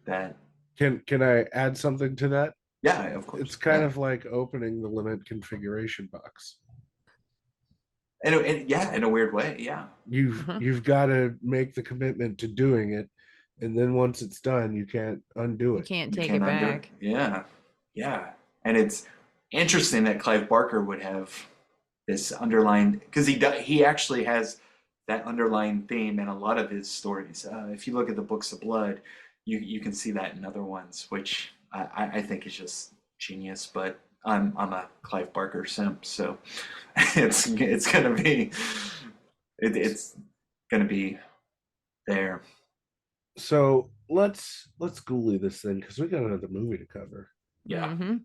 that.
Can I add something to that?
Yeah, of course.
It's kind of like opening the limit configuration box.
In a weird way, yeah.
You've got to make the commitment to doing it, and then once it's done, you can't undo it.
You can't take it back.
Yeah. And it's interesting that Clive Barker would have this underlying, because he actually has that underlying theme in a lot of his stories. If you look at the Books of Blood, you can see that in other ones, which I think is just genius. But I'm a Clive Barker simp, so it's gonna be there.
So let's ghoulie this thing, because we got another movie to cover.
Yeah.
Mm-hmm.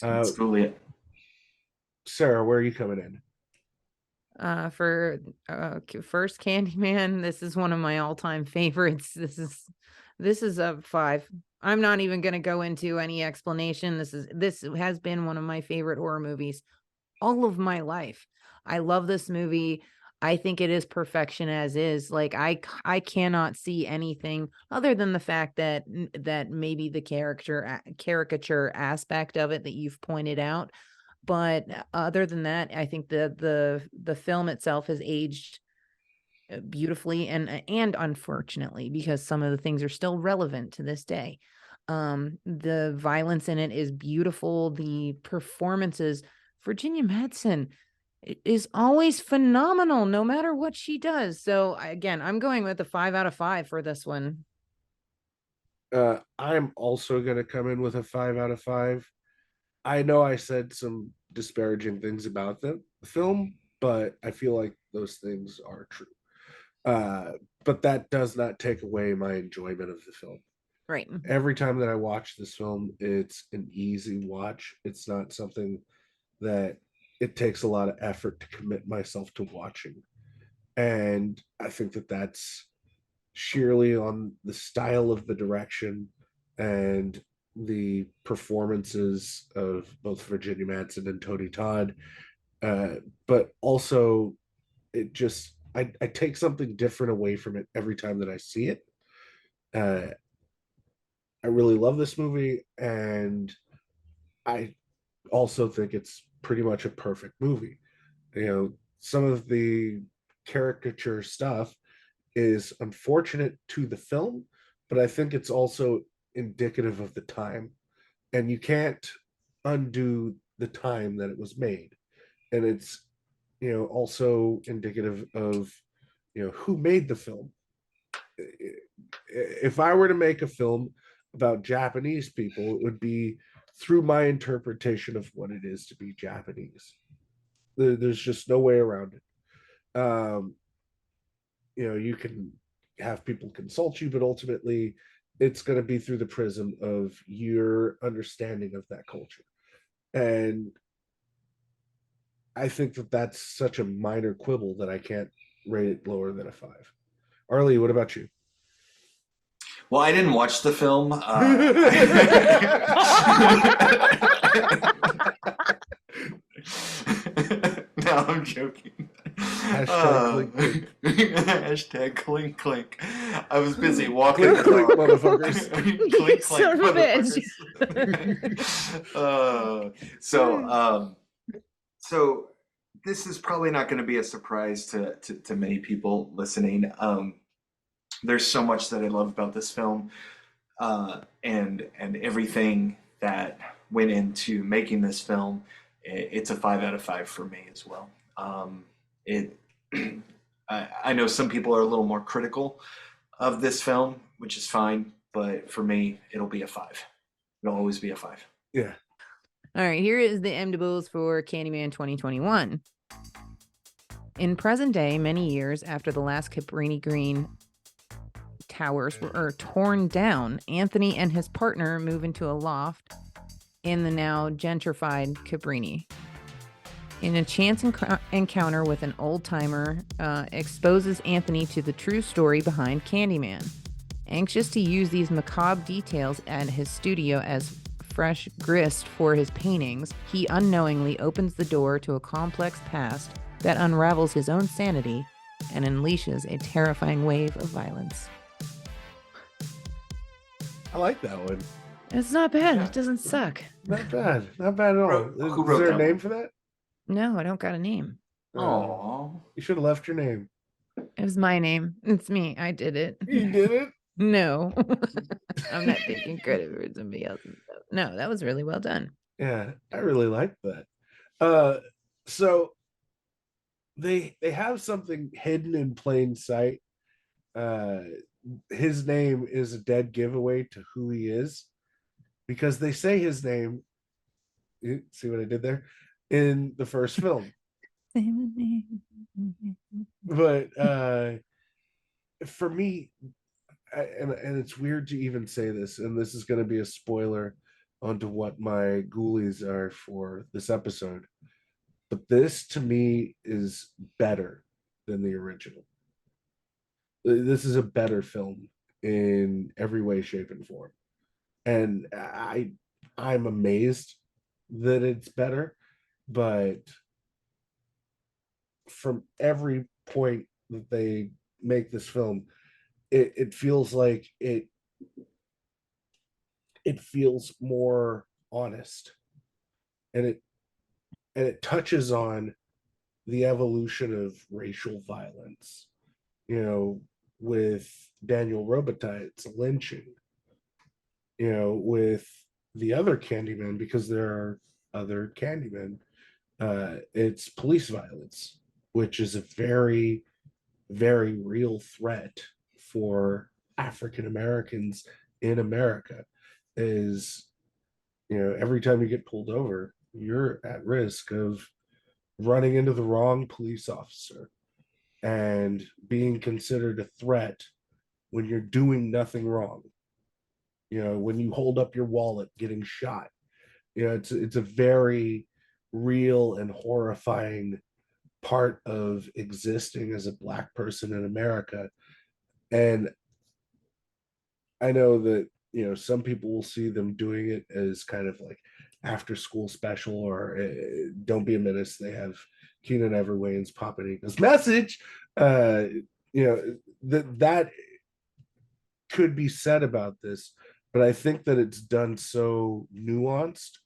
Let's ghoulie it. Sarah,
where are you coming in?
For first Candyman, this is one of my all-time favorites. This is a 5. I'm not even going to go into any explanation. This has been one of my favorite horror movies all of my life. I love this movie. I think it is perfection as is. Like I cannot see anything other than the fact that maybe the caricature aspect of it that you've pointed out. But other than that, I think the film itself has aged beautifully and unfortunately, because some of the things are still relevant to this day. The violence in it is beautiful. The performances, Virginia Madsen is always phenomenal, no matter what she does. So again, I'm going with a 5 out of 5 for this one.
I'm also going to come in with a 5 out of 5. I know I said some disparaging things about the film, but I feel like those things are true. Uh, but that does not take away my enjoyment of the film.
Right.
Every time that I watch this film, it's an easy watch. It's not something that it takes a lot of effort to commit myself to watching. And I think that that's sheerly on the style of the direction and the performances of both Virginia Madsen and Tony Todd. But also, it just, I take something different away from it every time that I see it. Uh, I really love this movie, and I also think it's pretty much a perfect movie. You know, some of the caricature stuff is unfortunate to the film, but I think it's also indicative of the time. And you can't undo the time that it was made. And it's, also indicative of, who made the film. If I were to make a film about Japanese people, it would be through my interpretation of what it is to be Japanese. There's just no way around it. You can have people consult you, but ultimately it's going to be through the prism of your understanding of that culture. And I think that that's such a minor quibble that I can't rate it lower than a 5. Arlie, what about you?
Well, I didn't watch the film. No, I'm joking. Hashtag clink clink. I was busy walking.
Clink clink, motherfuckers.
Clink clink, motherfuckers. So this is probably not going to be a surprise to many people listening. There's so much that I love about this film, and everything that went into making this film. It's a 5 out of 5 for me as well. I know some people are a little more critical of this film, which is fine, but for me, it'll be a 5. It'll always be a 5.
Yeah.
All right, here is the IMDb's for Candyman 2021. In present day, many years after the last Cabrini Green towers were torn down, Anthony and his partner move into a loft in the now gentrified Cabrini. In a chance encounter with an old-timer, exposes Anthony to the true story behind Candyman. Anxious to use these macabre details at his studio as fresh grist for his paintings, he unknowingly opens the door to a complex past that unravels his own sanity and unleashes a terrifying wave of violence.
I like that one.
It's not bad. It doesn't suck.
Not bad. Not bad at all.
Who wrote
Is there a
that
name
one?
for that?
No, I don't got a name.
Oh,
you should have left your name.
It was my name. It's me. I did it.
You did it?
No. I'm not taking credit for somebody else's stuff. No, that was really well done.
Yeah, I really like that. So they have something hidden in plain sight. His name is a dead giveaway to who he is, because they say his name. You see what I did there? In the first film. But for me, and it's weird to even say this, and this is going to be a spoiler onto what my ghoulies are for this episode, but this to me is better than the original. This is a better film in every way, shape, and form, and I'm amazed that it's better. But from every point that they make this film, it feels like it feels more honest, and it touches on the evolution of racial violence. With Daniel Robitaille's lynching. With the other Candyman, because there are other Candymen. It's police violence, which is a very, very real threat for African Americans in America. Is every time you get pulled over, you're at risk of running into the wrong police officer and being considered a threat when you're doing nothing wrong. When you hold up your wallet, getting shot. It's a very real and horrifying part of existing as a Black person in America. And I know that some people will see them doing it as kind of like after school special, or Don't Be a Menace. They have Keenan Everwain's Papanika's Message. That could be said about this, but I think that it's done so nuanced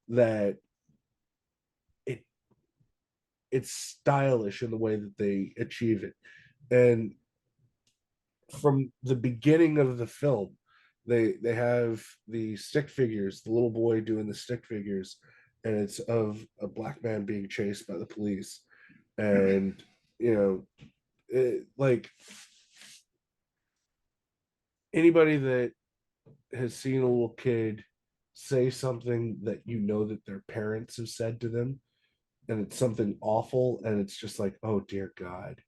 that it's stylish in the way that they achieve it. And from the beginning of the film, they have the stick figures, the little boy doing the stick figures, and it's of a Black man being chased by the police. And like anybody that has seen a little kid say something that that their parents have said to them, and it's something awful, and it's just like, oh dear God,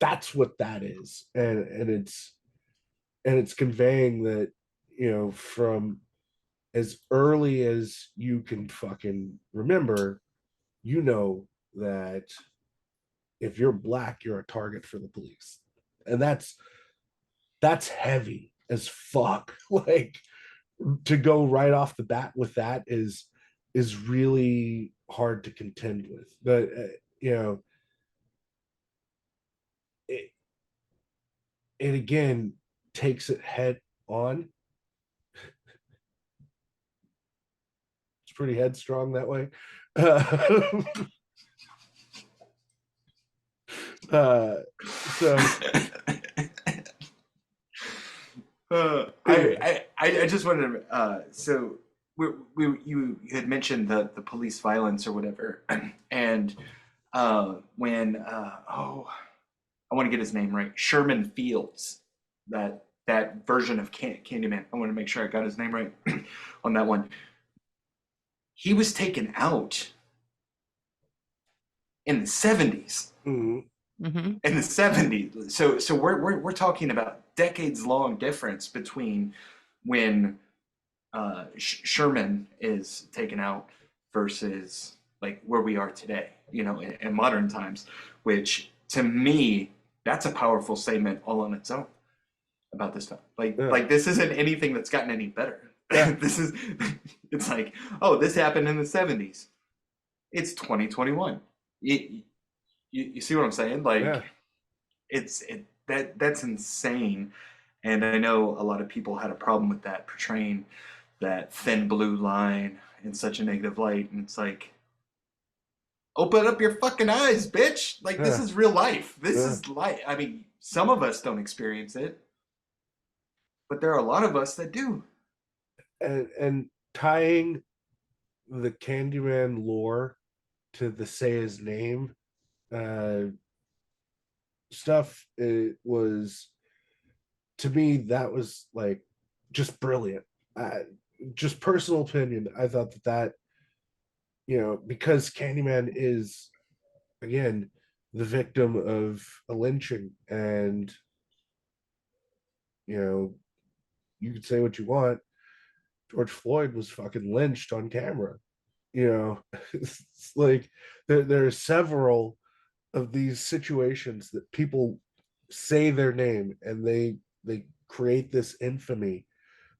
that's what that is. And it's conveying that from as early as you can fucking remember, that if you're Black, you're a target for the police. And that's heavy as fuck. Like, to go right off the bat with that is really hard to contend with. But it again takes it head on. It's pretty headstrong that way. So
I just wanted to so you had mentioned the police violence or whatever, and when I want to get his name right, Sherman Fields, that version of Candyman, I want to make sure I got his name right on that one. He was taken out in the 70s.
Mm-hmm.
In the 70s. So we're talking about decades long difference between when Sherman is taken out versus like where we are today, in modern times, which to me, that's a powerful statement all on its own about this stuff. Like this isn't anything that's gotten any better. Yeah. It's like, oh, this happened in the 70s. It's 2021. You see what I'm saying? Like, yeah. That's insane. And I know a lot of people had a problem with that, portraying that thin blue line in such a negative light. And it's like, open up your fucking eyes, bitch. Like, this is real life. This is life. I mean, some of us don't experience it, but there are a lot of us that do.
And tying the Candyman lore to the Say His Name stuff, it was, to me, that was like just brilliant. Just personal opinion, I thought that because Candyman is, again, the victim of a lynching, and you could say what you want, George Floyd was fucking lynched on camera. It's like there are several of these situations that people say their name and they create this infamy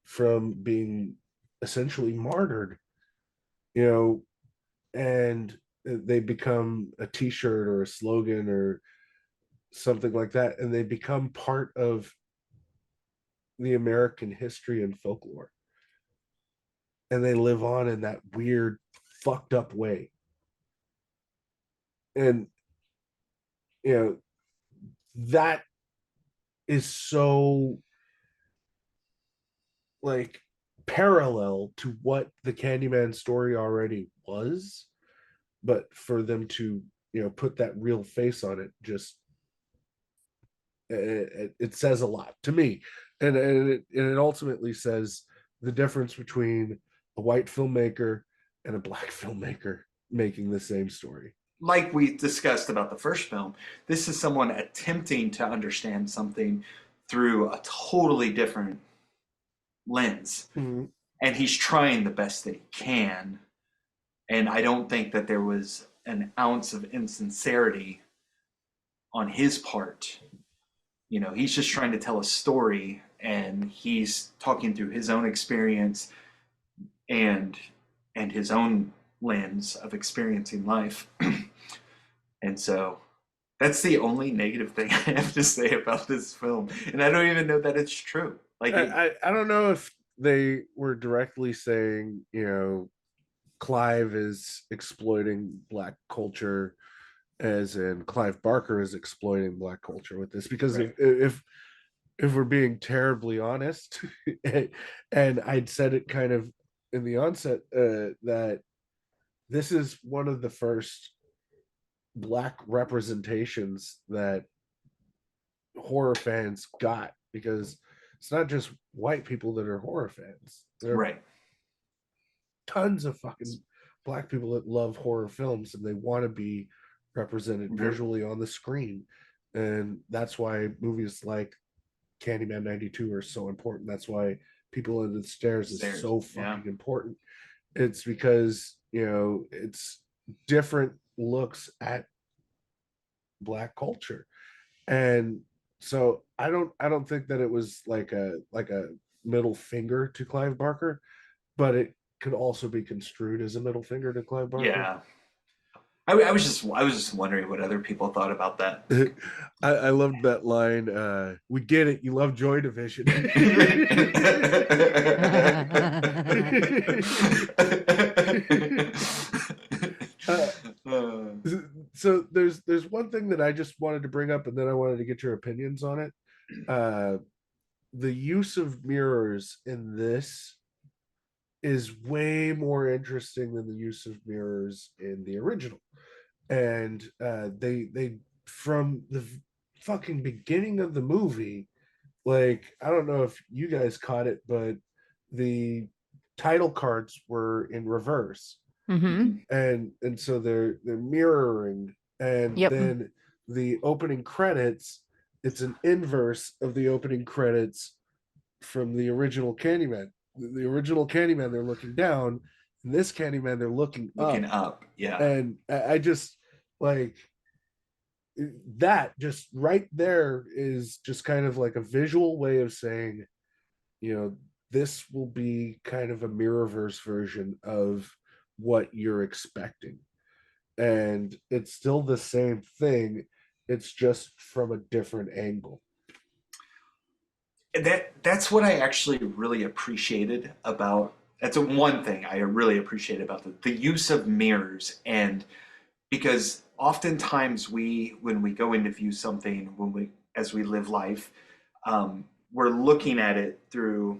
from being essentially martyred, and they become a t-shirt or a slogan or something like that, and they become part of the American history and folklore, and they live on in that weird fucked up way. And that is so like parallel to what the Candyman story already was, but for them to put that real face on it, just it says a lot to me. And it ultimately says the difference between a white filmmaker and a black filmmaker making the same story.
Like we discussed about the first film, this is someone attempting to understand something through a totally different lens.
Mm-hmm.
And he's trying the best that he can. And I don't think that there was an ounce of insincerity on his part. You know, he's just trying to tell a story, and he's talking through his own experience and his own lens of experiencing life. And so that's the only negative thing I have to say about this film. And I don't even know that it's true. Like,
I don't know if they were directly saying, you know, Clive is exploiting Black culture, as in Clive Barker is exploiting Black culture with this, because
right.
if we're being terribly honest, and I'd said it kind of in the onset, that this is one of the first Black representations that horror fans got, because it's not just white people that are horror fans. There are
right.
tons of fucking Black people that love horror films, and they want to be represented visually on the screen. And that's why movies like Candyman 92 are so important. That's why People Under the Stairs is so fucking important. It's because, you know, it's different looks at Black culture. And so I don't think that it was like a middle finger to Clive Barker, but it could also be construed as a middle finger to Clive Barker.
Yeah. I was just wondering what other people thought about that.
I loved that line. We get it. You love Joy Division. So there's one thing that I just wanted to bring up, and then I wanted to get your opinions on it. The use of mirrors in this is way more interesting than the use of mirrors in the original. And they from the fucking beginning of the movie, like, I don't know if you guys caught it, but the title cards were in reverse.
Mm-hmm.
And so they're mirroring, and then the opening credits, it's an inverse of the opening credits from the original Candyman. The original Candyman, they're looking down. In this Candyman, they're looking
up. Yeah.
And I just, like, that just right there is just kind of like a visual way of saying, you know, this will be kind of a mirrorverse version of what you're expecting. And it's still the same thing. It's just from a different angle.
That's what I actually really appreciated about, that's one thing I really appreciate about the use of mirrors. And because oftentimes when we go in to view something, as we live life, we're looking at it through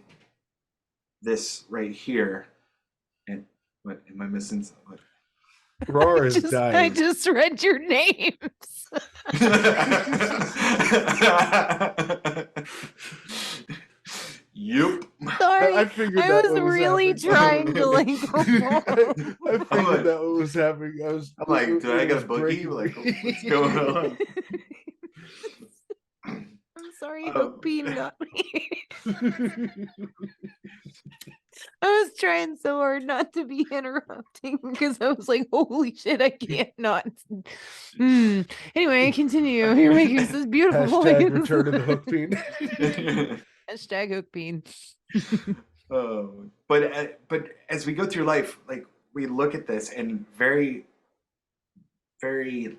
this right here. And what am I missing? What?
Roar is dying.
I just read your names.
Yep.
Sorry,
I figured
I
that
was really trying to like.
I figured that what was happening. I'm
like, do I get a boogie? Like, what's going on?
I'm sorry, hookdick got me. I was trying so hard not to be interrupting because I was like, holy shit, I can't not. Anyway, continue. You're making this beautiful.
Hashtag return to the hookdick.
Hashtag hookdick.
But as we go through life, like, we look at this, and very, very,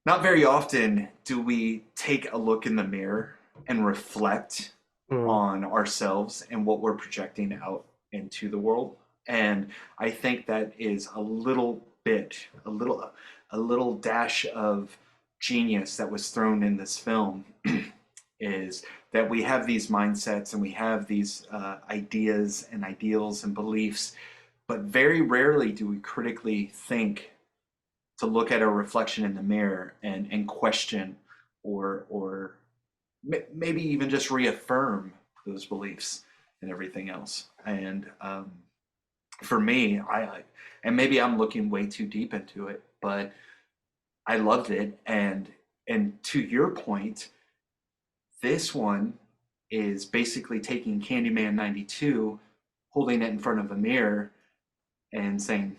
not very often do we take a look in the mirror and reflect on ourselves and what we're projecting out into the world. And I think that is a little dash of genius that was thrown in this film. Is that we have these mindsets and we have these ideas and ideals and beliefs, but very rarely do we critically think to look at our reflection in the mirror and question or maybe even just reaffirm those beliefs. and everything else. And for me, and maybe I'm looking way too deep into it, but I loved it. And to your point, this one is basically taking Candyman 92, holding it in front of a mirror and saying,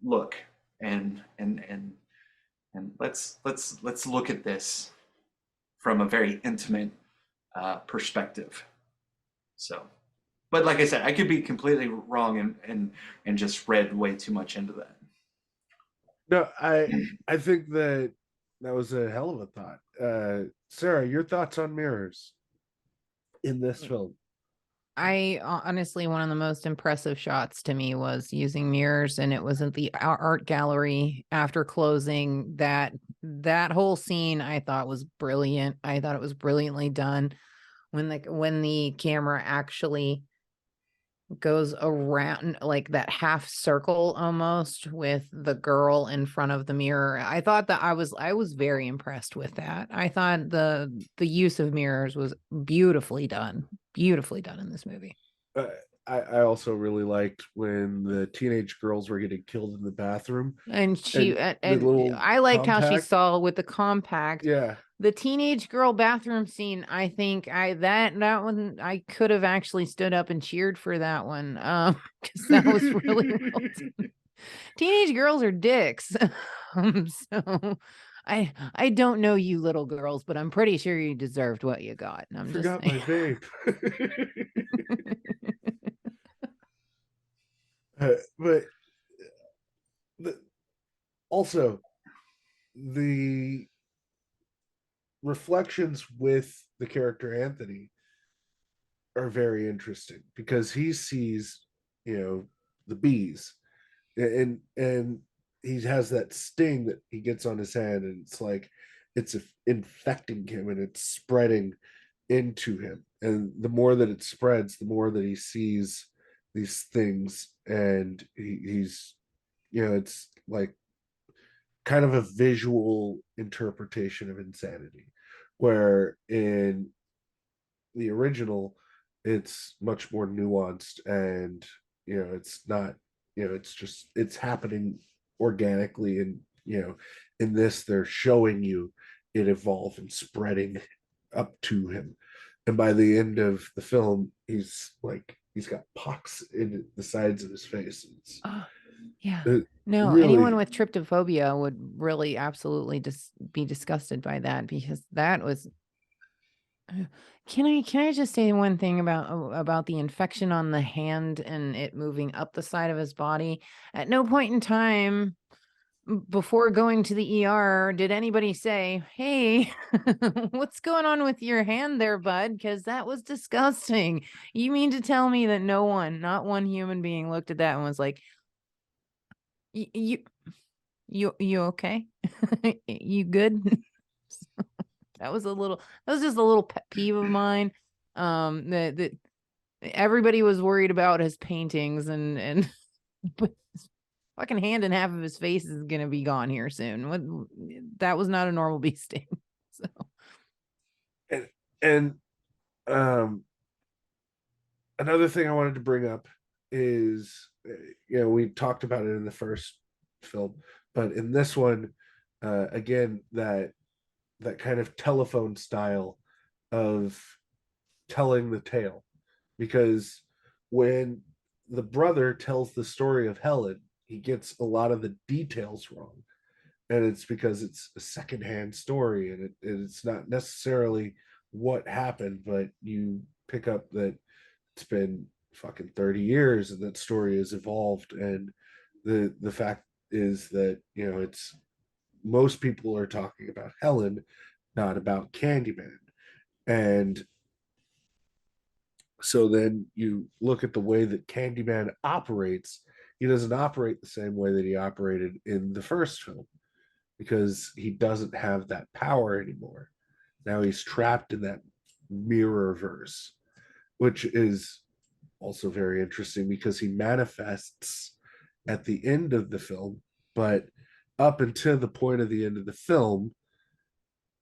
look, and let's look at this from a very intimate perspective. So, but like I said, I could be completely wrong and just read way too much into that.
No, I think that was a hell of a thought. Sarah, your thoughts on mirrors in this film?
I honestly, one of the most impressive shots to me was using mirrors, and it was at the art gallery after closing. That whole scene I thought was brilliant. I thought it was brilliantly done when the camera actually goes around like that half circle almost with the girl in front of the mirror. I thought that I was very impressed with that. I thought the use of mirrors was beautifully done in this movie.
I also really liked when the teenage girls were getting killed in the bathroom,
and I liked how she saw with the compact.
Yeah,
the teenage girl bathroom scene. I think that one I could have actually stood up and cheered for that one, because that was really well done. Teenage girls are dicks. So I don't know you little girls, but I'm pretty sure you deserved what you got. I
forgot my vape. But also the reflections with the character Anthony are very interesting, because he sees, the bees, and he has that sting that he gets on his hand, and it's like it's infecting him and it's spreading into him, and the more that it spreads, the more that he sees these things, and he's it's like kind of a visual interpretation of insanity, where in the original it's much more nuanced, and it's not, it's happening organically, and in this they're showing you it evolve and spreading up to him, and by the end of the film he's got pox in the sides of his face.
Yeah. No, really, anyone with tryptophobia would really absolutely be disgusted by that, because that was. Can I just say one thing about the infection on the hand and it moving up the side of his body? At no point in time before going to the ER did anybody say, "Hey, what's going on with your hand there, bud?" Because that was disgusting. You mean to tell me that not one human being looked at that and was like, you okay? You good? That was just a little pet peeve of mine. That everybody was worried about his paintings, and but his fucking hand and half of his face is gonna be gone here soon. That was not a normal bee sting. So
and another thing I wanted to bring up is, we talked about it in the first film, but in this one, again, that kind of telephone style of telling the tale, because when the brother tells the story of Helen, he gets a lot of the details wrong, and it's because it's a secondhand story, and it's not necessarily what happened, but you pick up that it's been fucking 30 years and that story has evolved, and the fact is that it's most people are talking about Helen, not about Candyman. And so then you look at the way that Candyman operates, he doesn't operate the same way that he operated in the first film, because he doesn't have that power anymore. Now he's trapped in that mirror verse, which is also very interesting, because he manifests at the end of the film, but up until the point of the end of the film,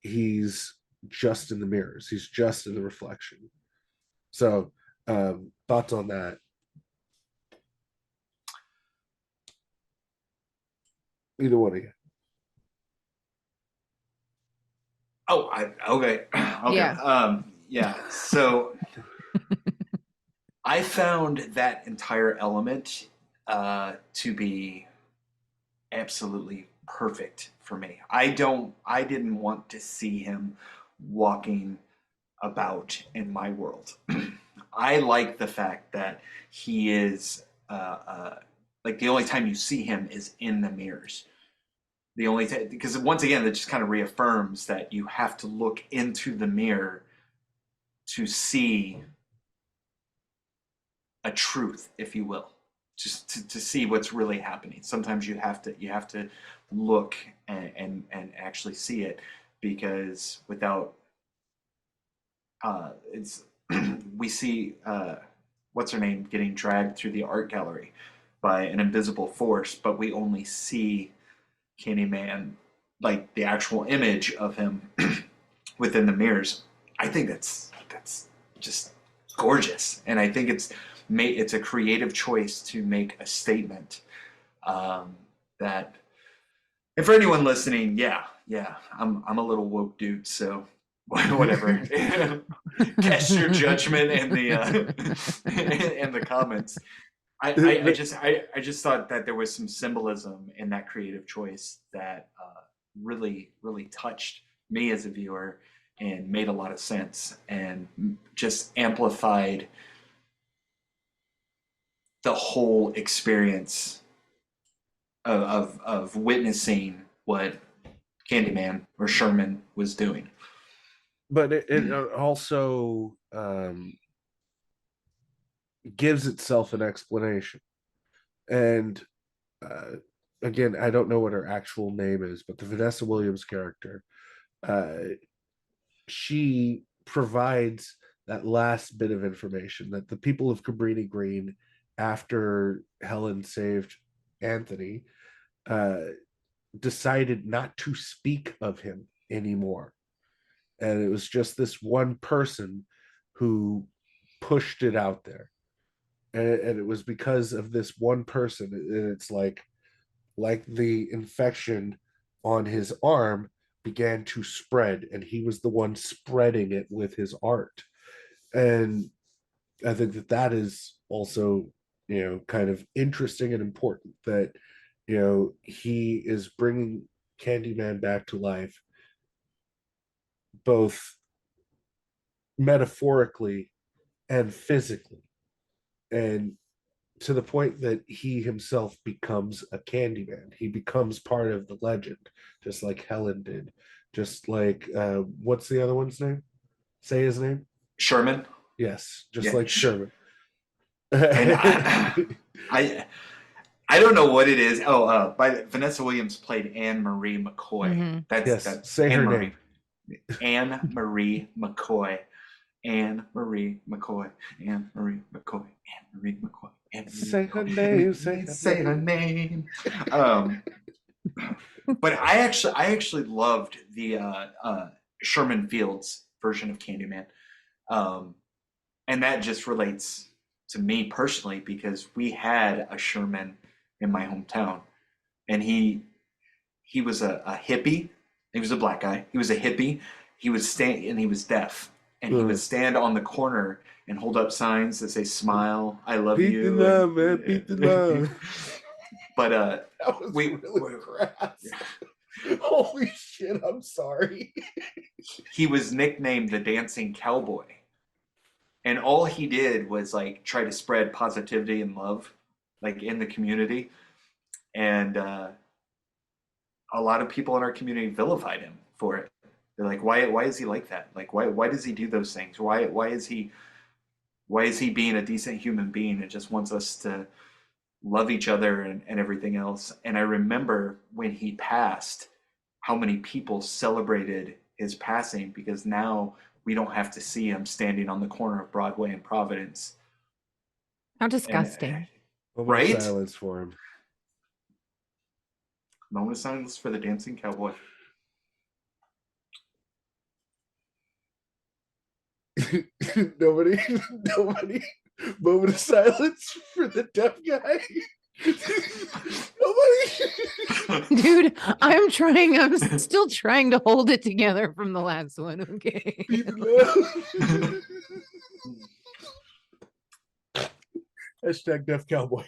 he's just in the mirrors, he's just in the reflection. So Thoughts on that? Either one of you.
Oh, okay.
Yeah.
Yeah. So I found that entire element to be absolutely perfect for me. I didn't want to see him walking about in my world. I like the fact that he is like the only time you see him is in the mirrors. The only because once again that just kind of reaffirms that you have to look into the mirror to see a truth, if you will, just to see what's really happening. Sometimes you have to look and actually see it, because without it's we see what's her name getting dragged through the art gallery by an invisible force, but we only see Candyman, like the actual image of him within the mirrors. I think that's just gorgeous, and I think it's a creative choice to make a statement that. And for anyone listening, yeah, I'm a little woke dude, so whatever. Cast your judgment in the comments. I just thought that there was some symbolism in that creative choice that really touched me as a viewer and made a lot of sense and just amplified the whole experience of witnessing what Candyman or Sherman was doing.
But it also gives itself an explanation. And again, I don't know what her actual name is, but the Vanessa Williams character, she provides that last bit of information that the people of Cabrini Green, after Helen saved Anthony, decided not to speak of him anymore. And it was just this one person who pushed it out there. And it was because of this one person. And it's like the infection on his arm began to spread, and he was the one spreading it with his art. And I think that is also, kind of interesting and important, that, he is bringing Candyman back to life, both metaphorically and physically, and to the point that he himself becomes a Candyman. He becomes part of the legend, just like Helen did. Just like what's the other one's name? Say his name.
Sherman.
Yes, just like Sherman.
And I don't know what it is. Oh, by Vanessa Williams played Anne Marie McCoy.
Mm-hmm.
That's
say her name.
Anne Marie McCoy. Anne Marie McCoy. Anne Marie McCoy. Anne Marie McCoy.
Say her name.
Say her name. But I actually loved the Sherman Fields version of Candyman, and that just relates to me personally because we had a Sherman in my hometown, and he was a hippie. He was a black guy. He was a hippie. He was deaf, and he would stand on the corner and hold up signs that say "Smile, I love
Beat
you."
the love, man. Beat the love.
But
that was really crass. Holy shit! I'm sorry.
He was nicknamed the Dancing Cowboy, and all he did was like try to spread positivity and love, like in the community, and a lot of people in our community vilified him for it. They're like, why is he like that? Like, why does he do those things? Why is he being a decent human being and just wants us to love each other and everything else? And I remember when he passed, how many people celebrated his passing, because now we don't have to see him standing on the corner of Broadway and Providence.
How disgusting.
Right?
Silence for him.
Moment of silence for the Dancing Cowboy.
nobody. Moment of silence for the deaf guy. Nobody.
Dude, I'm still trying to hold it together from the last one. Okay.
Hashtag deaf cowboy.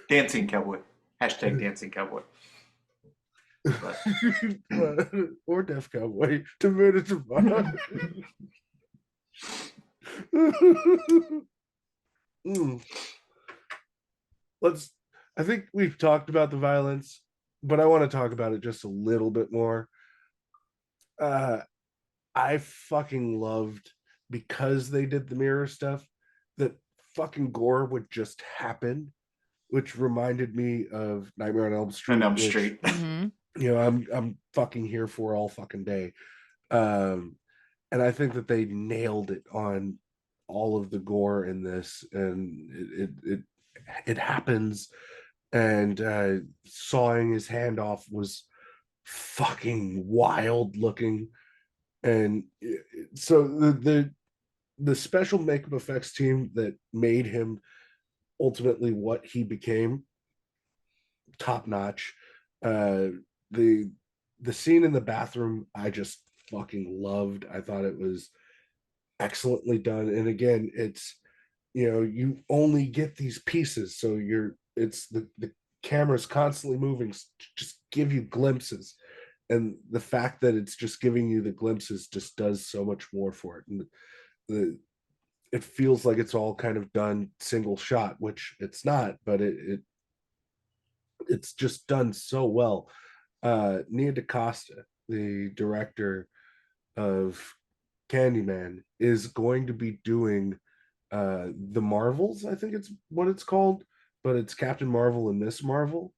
Dancing cowboy. Hashtag dancing cowboy.
Or deaf cowboy. Tomato. I think we've talked about the violence, but I want to talk about it just a little bit more. I fucking loved, because they did the mirror stuff, that fucking gore would just happen, which reminded me of Nightmare on Elm Street. You know, I'm fucking here for all fucking day. And I think that they nailed it on all of the gore in this, and it happens, and sawing his hand off was fucking wild looking. And so the special makeup effects team that made him ultimately what he became, top notch. The scene in the bathroom, I just fucking loved. I thought it was excellently done. And again, it's, you know, you only get these pieces, so it's the camera's constantly moving to just give you glimpses, and the fact that it's just giving you the glimpses just does so much more for it. And it feels like it's all kind of done single shot, which it's not, but it's just done so well. Nia DaCosta, the director of Candyman, is going to be doing the Marvels, I think it's what it's called, but it's Captain Marvel and Miss Marvel.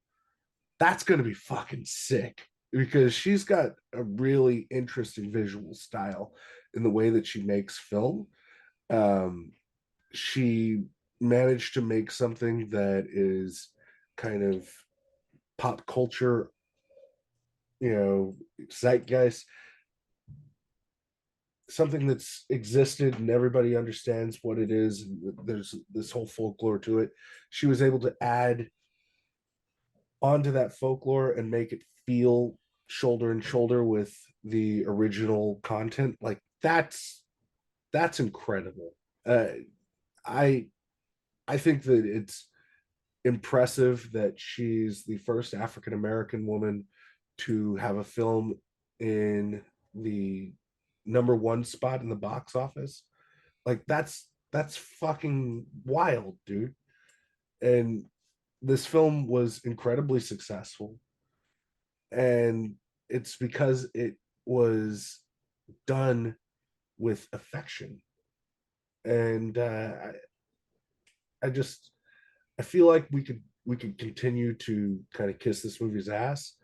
That's going to be fucking sick, because she's got a really interesting visual style in the way that she makes film. She managed to make something that is kind of pop culture, you know, zeitgeist, something that's existed and everybody understands what it is, and there's this whole folklore to it. She was able to add onto that folklore and make it feel shoulder and shoulder with the original content. Like that's incredible. I think that it's impressive that she's the first African American woman to have a film in the #1 spot in the box office. Like that's fucking wild, dude. And this film was incredibly successful, and it's because it was done with affection. And I feel like we could continue to kind of kiss this movie's ass,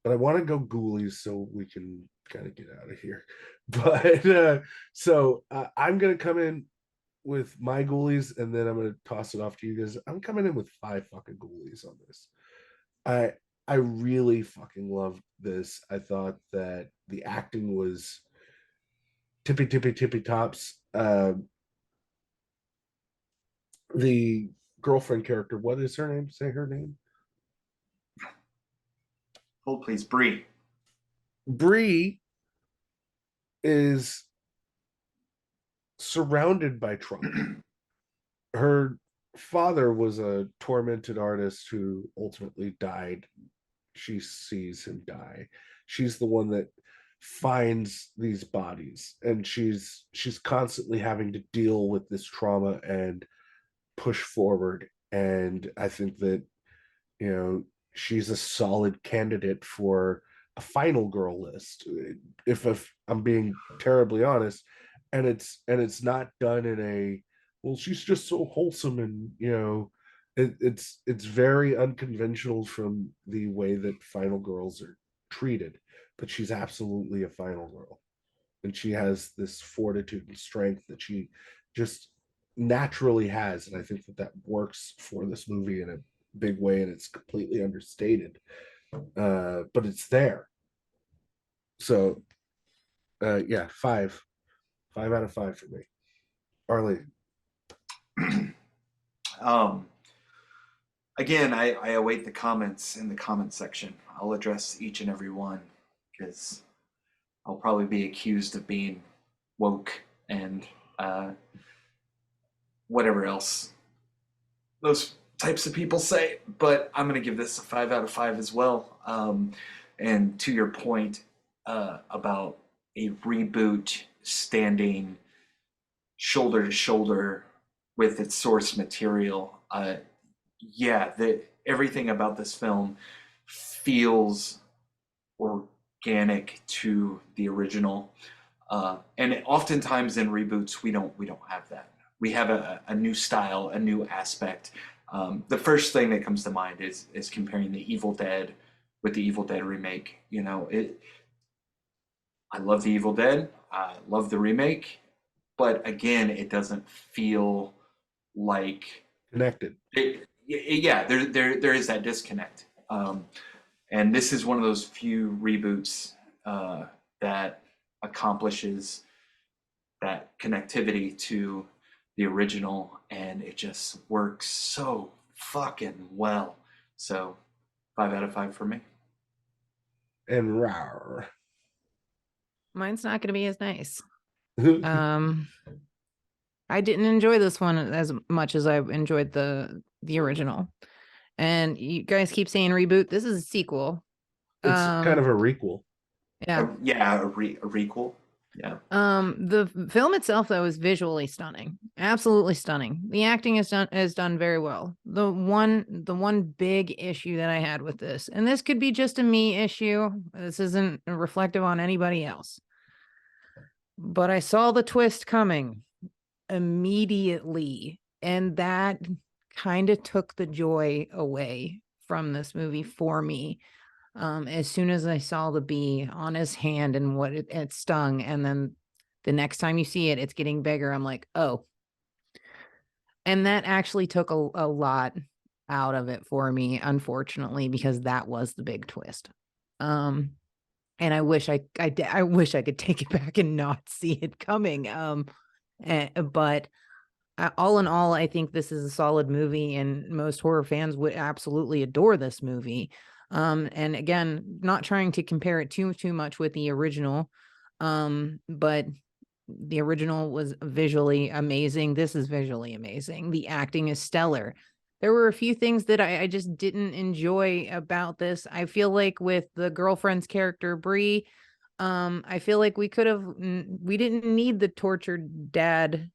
but I want to go ghoulies so we can kind of get out of here. But so I'm gonna come in with my ghoulies, and then I'm gonna toss it off to you guys. I'm coming in with 5 fucking ghoulies on this. I really fucking loved this. I thought that the acting was tippy tops. The girlfriend character, what is her name? Say her name.
Hold please. Bree.
Bree is surrounded by trauma. Her father was a tormented artist who ultimately died. She sees him die. She's the one that finds these bodies, and she's constantly having to deal with this trauma and push forward. And I think that, you know, she's a solid candidate for a final girl list, if I'm being terribly honest. And it's not done in a, well, she's just so wholesome, and you know, it's very unconventional from the way that final girls are treated, but she's absolutely a final girl, and she has this fortitude and strength that she just naturally has. And I think that works for this movie in a big way, and it's completely understated, but it's there. So yeah, 5. 5 out of 5 for me. Arlie.
Again, I await the comments in the comment section. I'll address each and every one because I'll probably be accused of being woke and whatever else those types of people say. But I'm going to give this a 5 out of 5 as well. And to your point about a reboot standing shoulder to shoulder with its source material, yeah, everything about this film feels organic to the original, and oftentimes in reboots we don't have that. We have a new style, a new aspect. The first thing that comes to mind is comparing the Evil Dead with the Evil Dead remake. You know, I love the Evil Dead, I love the remake, but again, it doesn't feel like
Connected.
Yeah, there is that disconnect, and this is one of those few reboots that accomplishes that connectivity to the original, and it just works so fucking well. So 5 out of 5 for me.
And rawr.
Mine's not going to be as nice. I didn't enjoy this one as much as I enjoyed the original. And you guys keep saying reboot. This is a sequel.
It's kind of a requel.
Yeah.
Yeah, a requel. Yeah.
The film itself, though, is visually stunning. Absolutely stunning. The acting is done very well. The one big issue that I had with this, and this could be just a me issue. This isn't reflective on anybody else. But I saw the twist coming immediately, and that kind of took the joy away from this movie for me. As soon as I saw the bee on his hand and what it stung, and then the next time you see it, it's getting bigger, I'm like, oh. And that actually took a lot out of it for me, unfortunately, because that was the big twist. And I wish I could take it back and not see it coming. But all in all, I think this is a solid movie, and most horror fans would absolutely adore this movie. And again, not trying to compare it too much with the original, but the original was visually amazing. This is visually amazing. The acting is stellar. There were a few things that I just didn't enjoy about this. I feel like with the girlfriend's character, Bree, I feel like we didn't need the tortured dad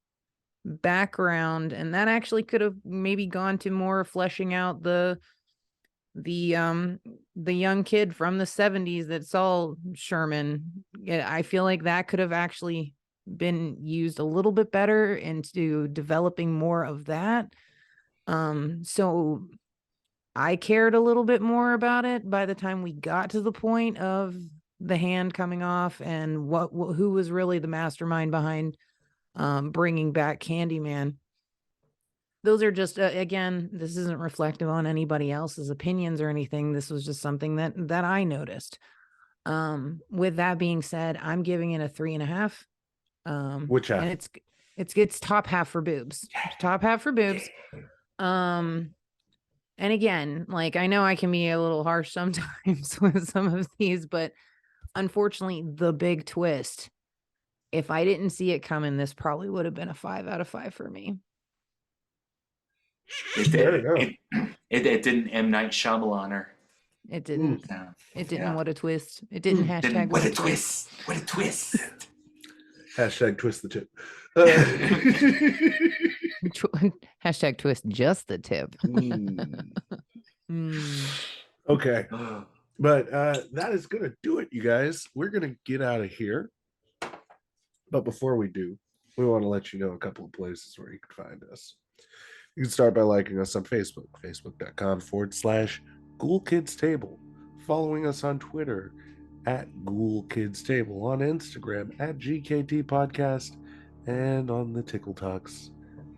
background, and that actually could have maybe gone to more fleshing out the young kid from the 70s that saw Sherman. I feel like that could have actually been used a little bit better into developing more of that. So I cared a little bit more about it by the time we got to the point of the hand coming off and who was really the mastermind behind bringing back Candyman. Those are just, again, this isn't reflective on anybody else's opinions or anything. This was just something that I noticed. With that being said, I'm giving it a 3.5.
Which half?
And it's top half for boobs. Top half for boobs. And again, like, I know I can be a little harsh sometimes with some of these, but unfortunately, the big twist, if I didn't see it coming, this probably would have been a 5 out of 5 for me.
It didn't M. Night Shyamalan her.
It didn't.
No.
It didn't. Yeah. What a twist. It didn't hashtag.
What a twist. What a twist.
Hashtag twist the tip.
Hashtag twist just the tip.
Okay. But that is going to do it, you guys. We're going to get out of here. But before we do, we want to let you know a couple of places where you can find us. You can start by liking us on Facebook, facebook.com/GhoulKidsTable, following us on Twitter @GhoulKidsTable, on Instagram @GKT Podcast, and on the Tickle Talks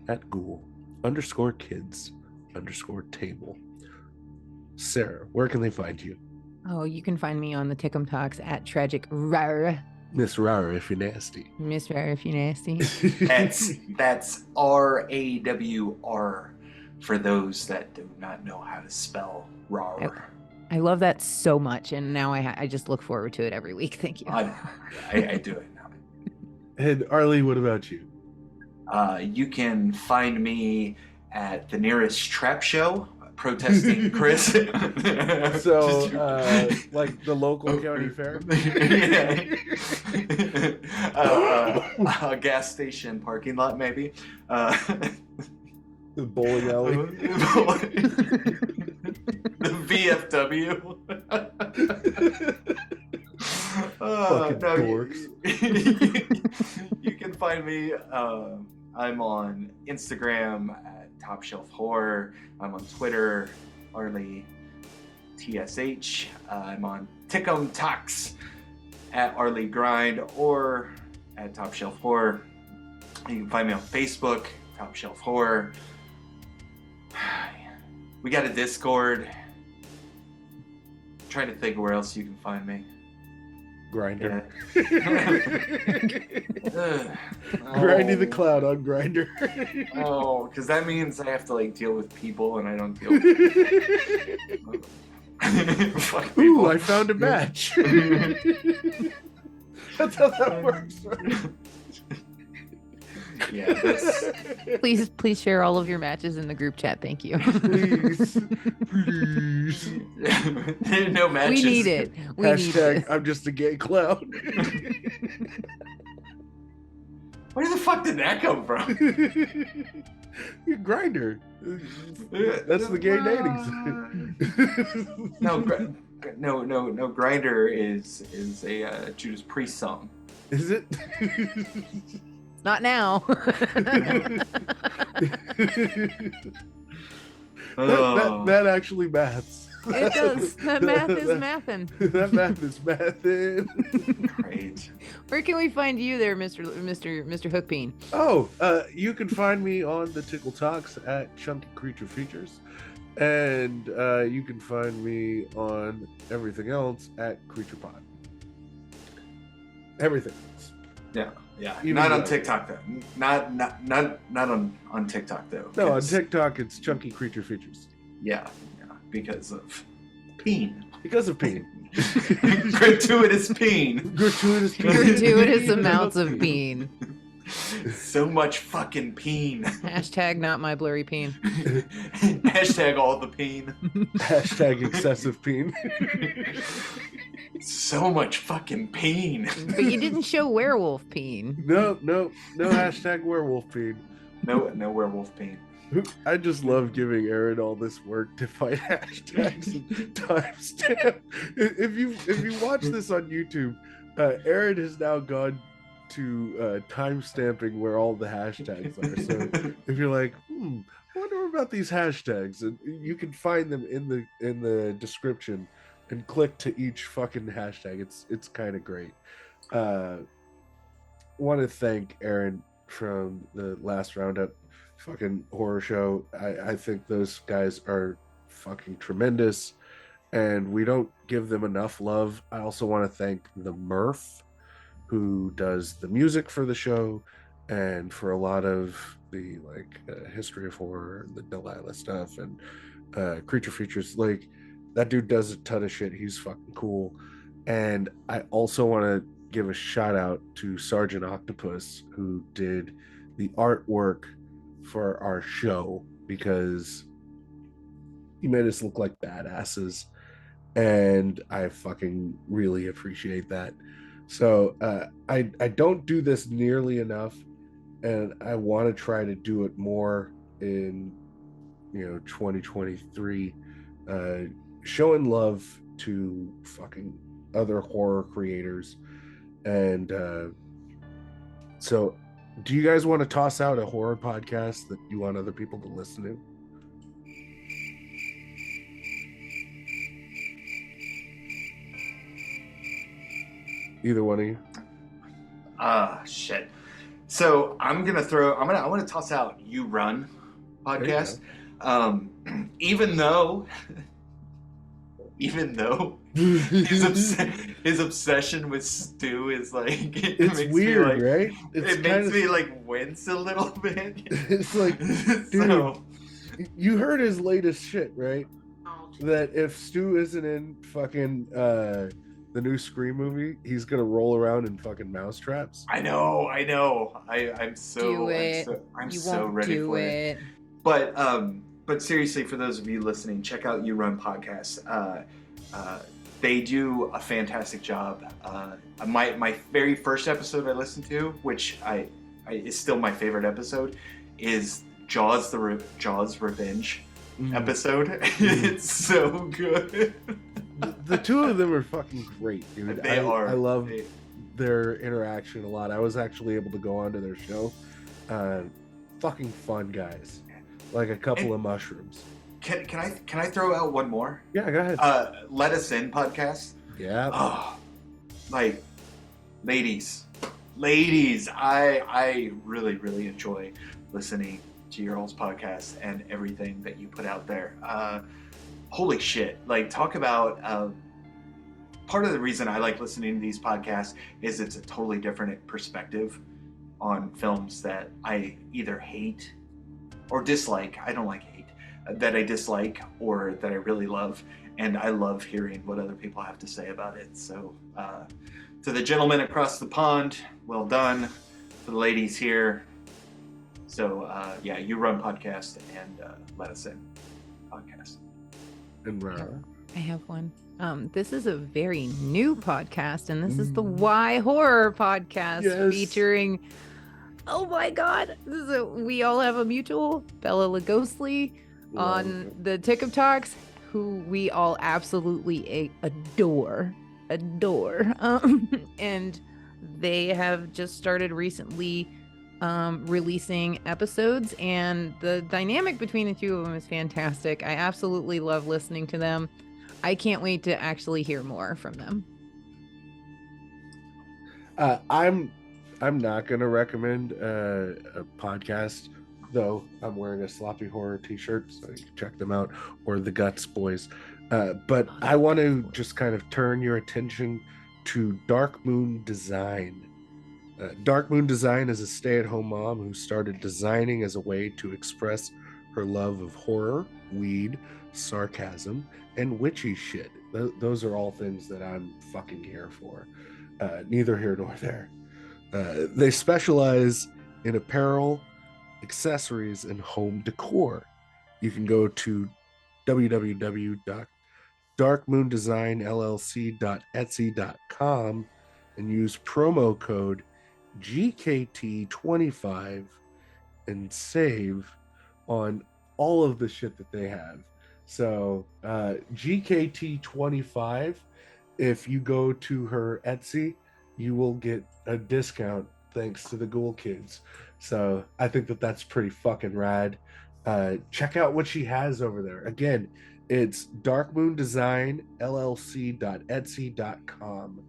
@Ghoul_Kids_Table. Sarah, where can they find you?
Oh, you can find me on the Tickum Talks @Tragic Rar.
Miss Rara if you're nasty.
Miss Rara if you're nasty.
That's RAWR for those that do not know how to spell Rara.
I love that so much, and now I just look forward to it every week. Thank you.
I do it now.
And Arlie, what about you?
You can find me at the nearest trap show protesting Chris.
So, like the local county fair?
A gas station parking lot, maybe.
The bowling alley.
The VFW.
Fucking dorks.
You can find me. I'm on Instagram at Top Shelf Horror. I'm on Twitter, Arlie TSH. I'm on TikTok at Arlie Grind or at Top Shelf Horror. You can find me on Facebook, Top Shelf Horror. We got a Discord. I'm trying to think where else you can find me.
Grinder.
Yeah.
Grinding the cloud on Grinder.
Oh, because that means I have to like deal with people, and I don't deal with fuck people.
Ooh, I found a match. That's how that works.
Yeah, that's...
Please share all of your matches in the group chat. Thank you.
Please.
No matches.
We need it.
Hashtag I'm just a gay clown.
Where the fuck did that come from?
Grinder. That's the gay dating site.
No. Grinder is a Judas Priest song.
Is it?
Not now.
that actually maths.
It does. That math is mathin'.
That math is mathin'.
Great.
Where can we find you there, Mr. Hookpeen?
Oh, you can find me on the Tickle Talks at Chunky Creature Features. And you can find me on everything else at CreaturePod. Everything else.
Yeah.
Even
not on
though-
TikTok though. Not on TikTok though.
No, on TikTok it's Chunky Creature Features.
Yeah, because of peen.
Because of peen.
Gratuitous peen.
Gratuitous amounts of peen.
So much fucking peen.
Hashtag NotMyBlurryPeen.
Hashtag AllThePeen.
Hashtag excessive peen.
So much fucking peen.
But you didn't show werewolfpeen.
No hashtag werewolfpeen.
No werewolf peen.
I just love giving Aaron all this work to find hashtags and timestamp. If you watch this on YouTube, Aaron has now gone to timestamping where all the hashtags are. So if you're like, I wonder about these hashtags, and you can find them in the description and click to each fucking hashtag. It's kind of great. Want to thank Aaron from the last roundup fucking horror show. I think those guys are fucking tremendous, and we don't give them enough love. I also want to thank the Murph, who does the music for the show and for a lot of the history of horror, the Delilah stuff, and creature features. Like, that dude does a ton of shit. He's fucking cool. And I also want to give a shout out to Sergeant Octopus, who did the artwork for our show, because he made us look like badasses, and I fucking really appreciate that. So I don't do this nearly enough, and I want to try to do it more in 2023, showing love to fucking other horror creators. And so do you guys want to toss out a horror podcast that you want other people to listen to? Either one of you?
Shit. So I want to toss out You Run podcast. Even though even though his obsession with Stu is like
it's weird, right?
It makes me like wince a little bit.
It's like, dude, you heard his latest shit, right? That if Stu isn't in fucking the new Scream movie, he's gonna roll around in fucking mousetraps.
I know. I'm so ready for it. But seriously, for those of you listening, check out You Run Podcast. They do a fantastic job. My very first episode I listened to, which is still my favorite episode, is Jaws Revenge episode. It's so good.
The two of them are fucking great, dude.
They are.
I love their interaction a lot. I was actually able to go onto their show. Fucking fun guys. Like a couple of mushrooms.
Can I throw out one more?
Yeah, go ahead.
Let Us In podcast.
Yeah.
Oh, like, ladies, I really, really enjoy listening to your all's podcast and everything that you put out there. Holy shit. Like, talk about, part of the reason I like listening to these podcasts is it's a totally different perspective on films that I either hate or dislike. I don't like hate. That I dislike or that I really love. And I love hearing what other people have to say about it. So, to the gentlemen across the pond, well done. To the ladies here. So, yeah, You Run Podcast and Let Us In podcast.
And Rara.
I have one. This is a very new podcast, and this is the Why Horror podcast featuring, oh my God, we all have a mutual, Bella Lugosly, on the TikToks, who we all absolutely adore. And they have just started recently releasing episodes, and the dynamic between the two of them is fantastic. I absolutely love listening to them. I can't wait to actually hear more from them.
I'm not gonna recommend a podcast, though I'm wearing a Sloppy Horror t-shirt, so you can check them out, or the Guts Boys. But I want to just kind of turn your attention to Dark Moon Design. Dark Moon Design is a stay-at-home mom who started designing as a way to express her love of horror, weed, sarcasm, and witchy shit. Those are all things that I'm fucking here for. Neither here nor there. They specialize in apparel, accessories, and home decor. You can go to www.darkmoondesignllc.etsy.com and use promo code GKT25 and save on all of the shit that they have. So GKT25, if you go to her Etsy, you will get a discount thanks to the Ghoul kids. So I think that that's pretty fucking rad. Check out what she has over there. Again, it's darkmoondesignllc.etsy.com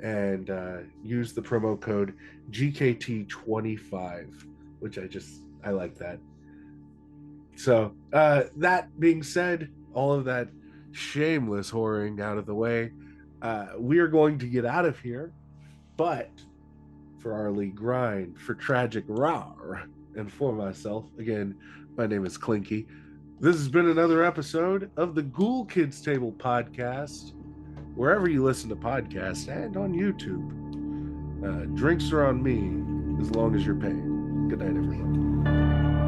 and use the promo code GKT25, which I like that. So that being said, all of that shameless whoring out of the way, we are going to get out of here. But for our Lee Grind, for Tragic Rar, and for myself, again, my name is Clinky. This has been another episode of the Ghoul Kids Table podcast, wherever you listen to podcasts, and on YouTube. Drinks are on me as long as you're paying. Good night, everyone.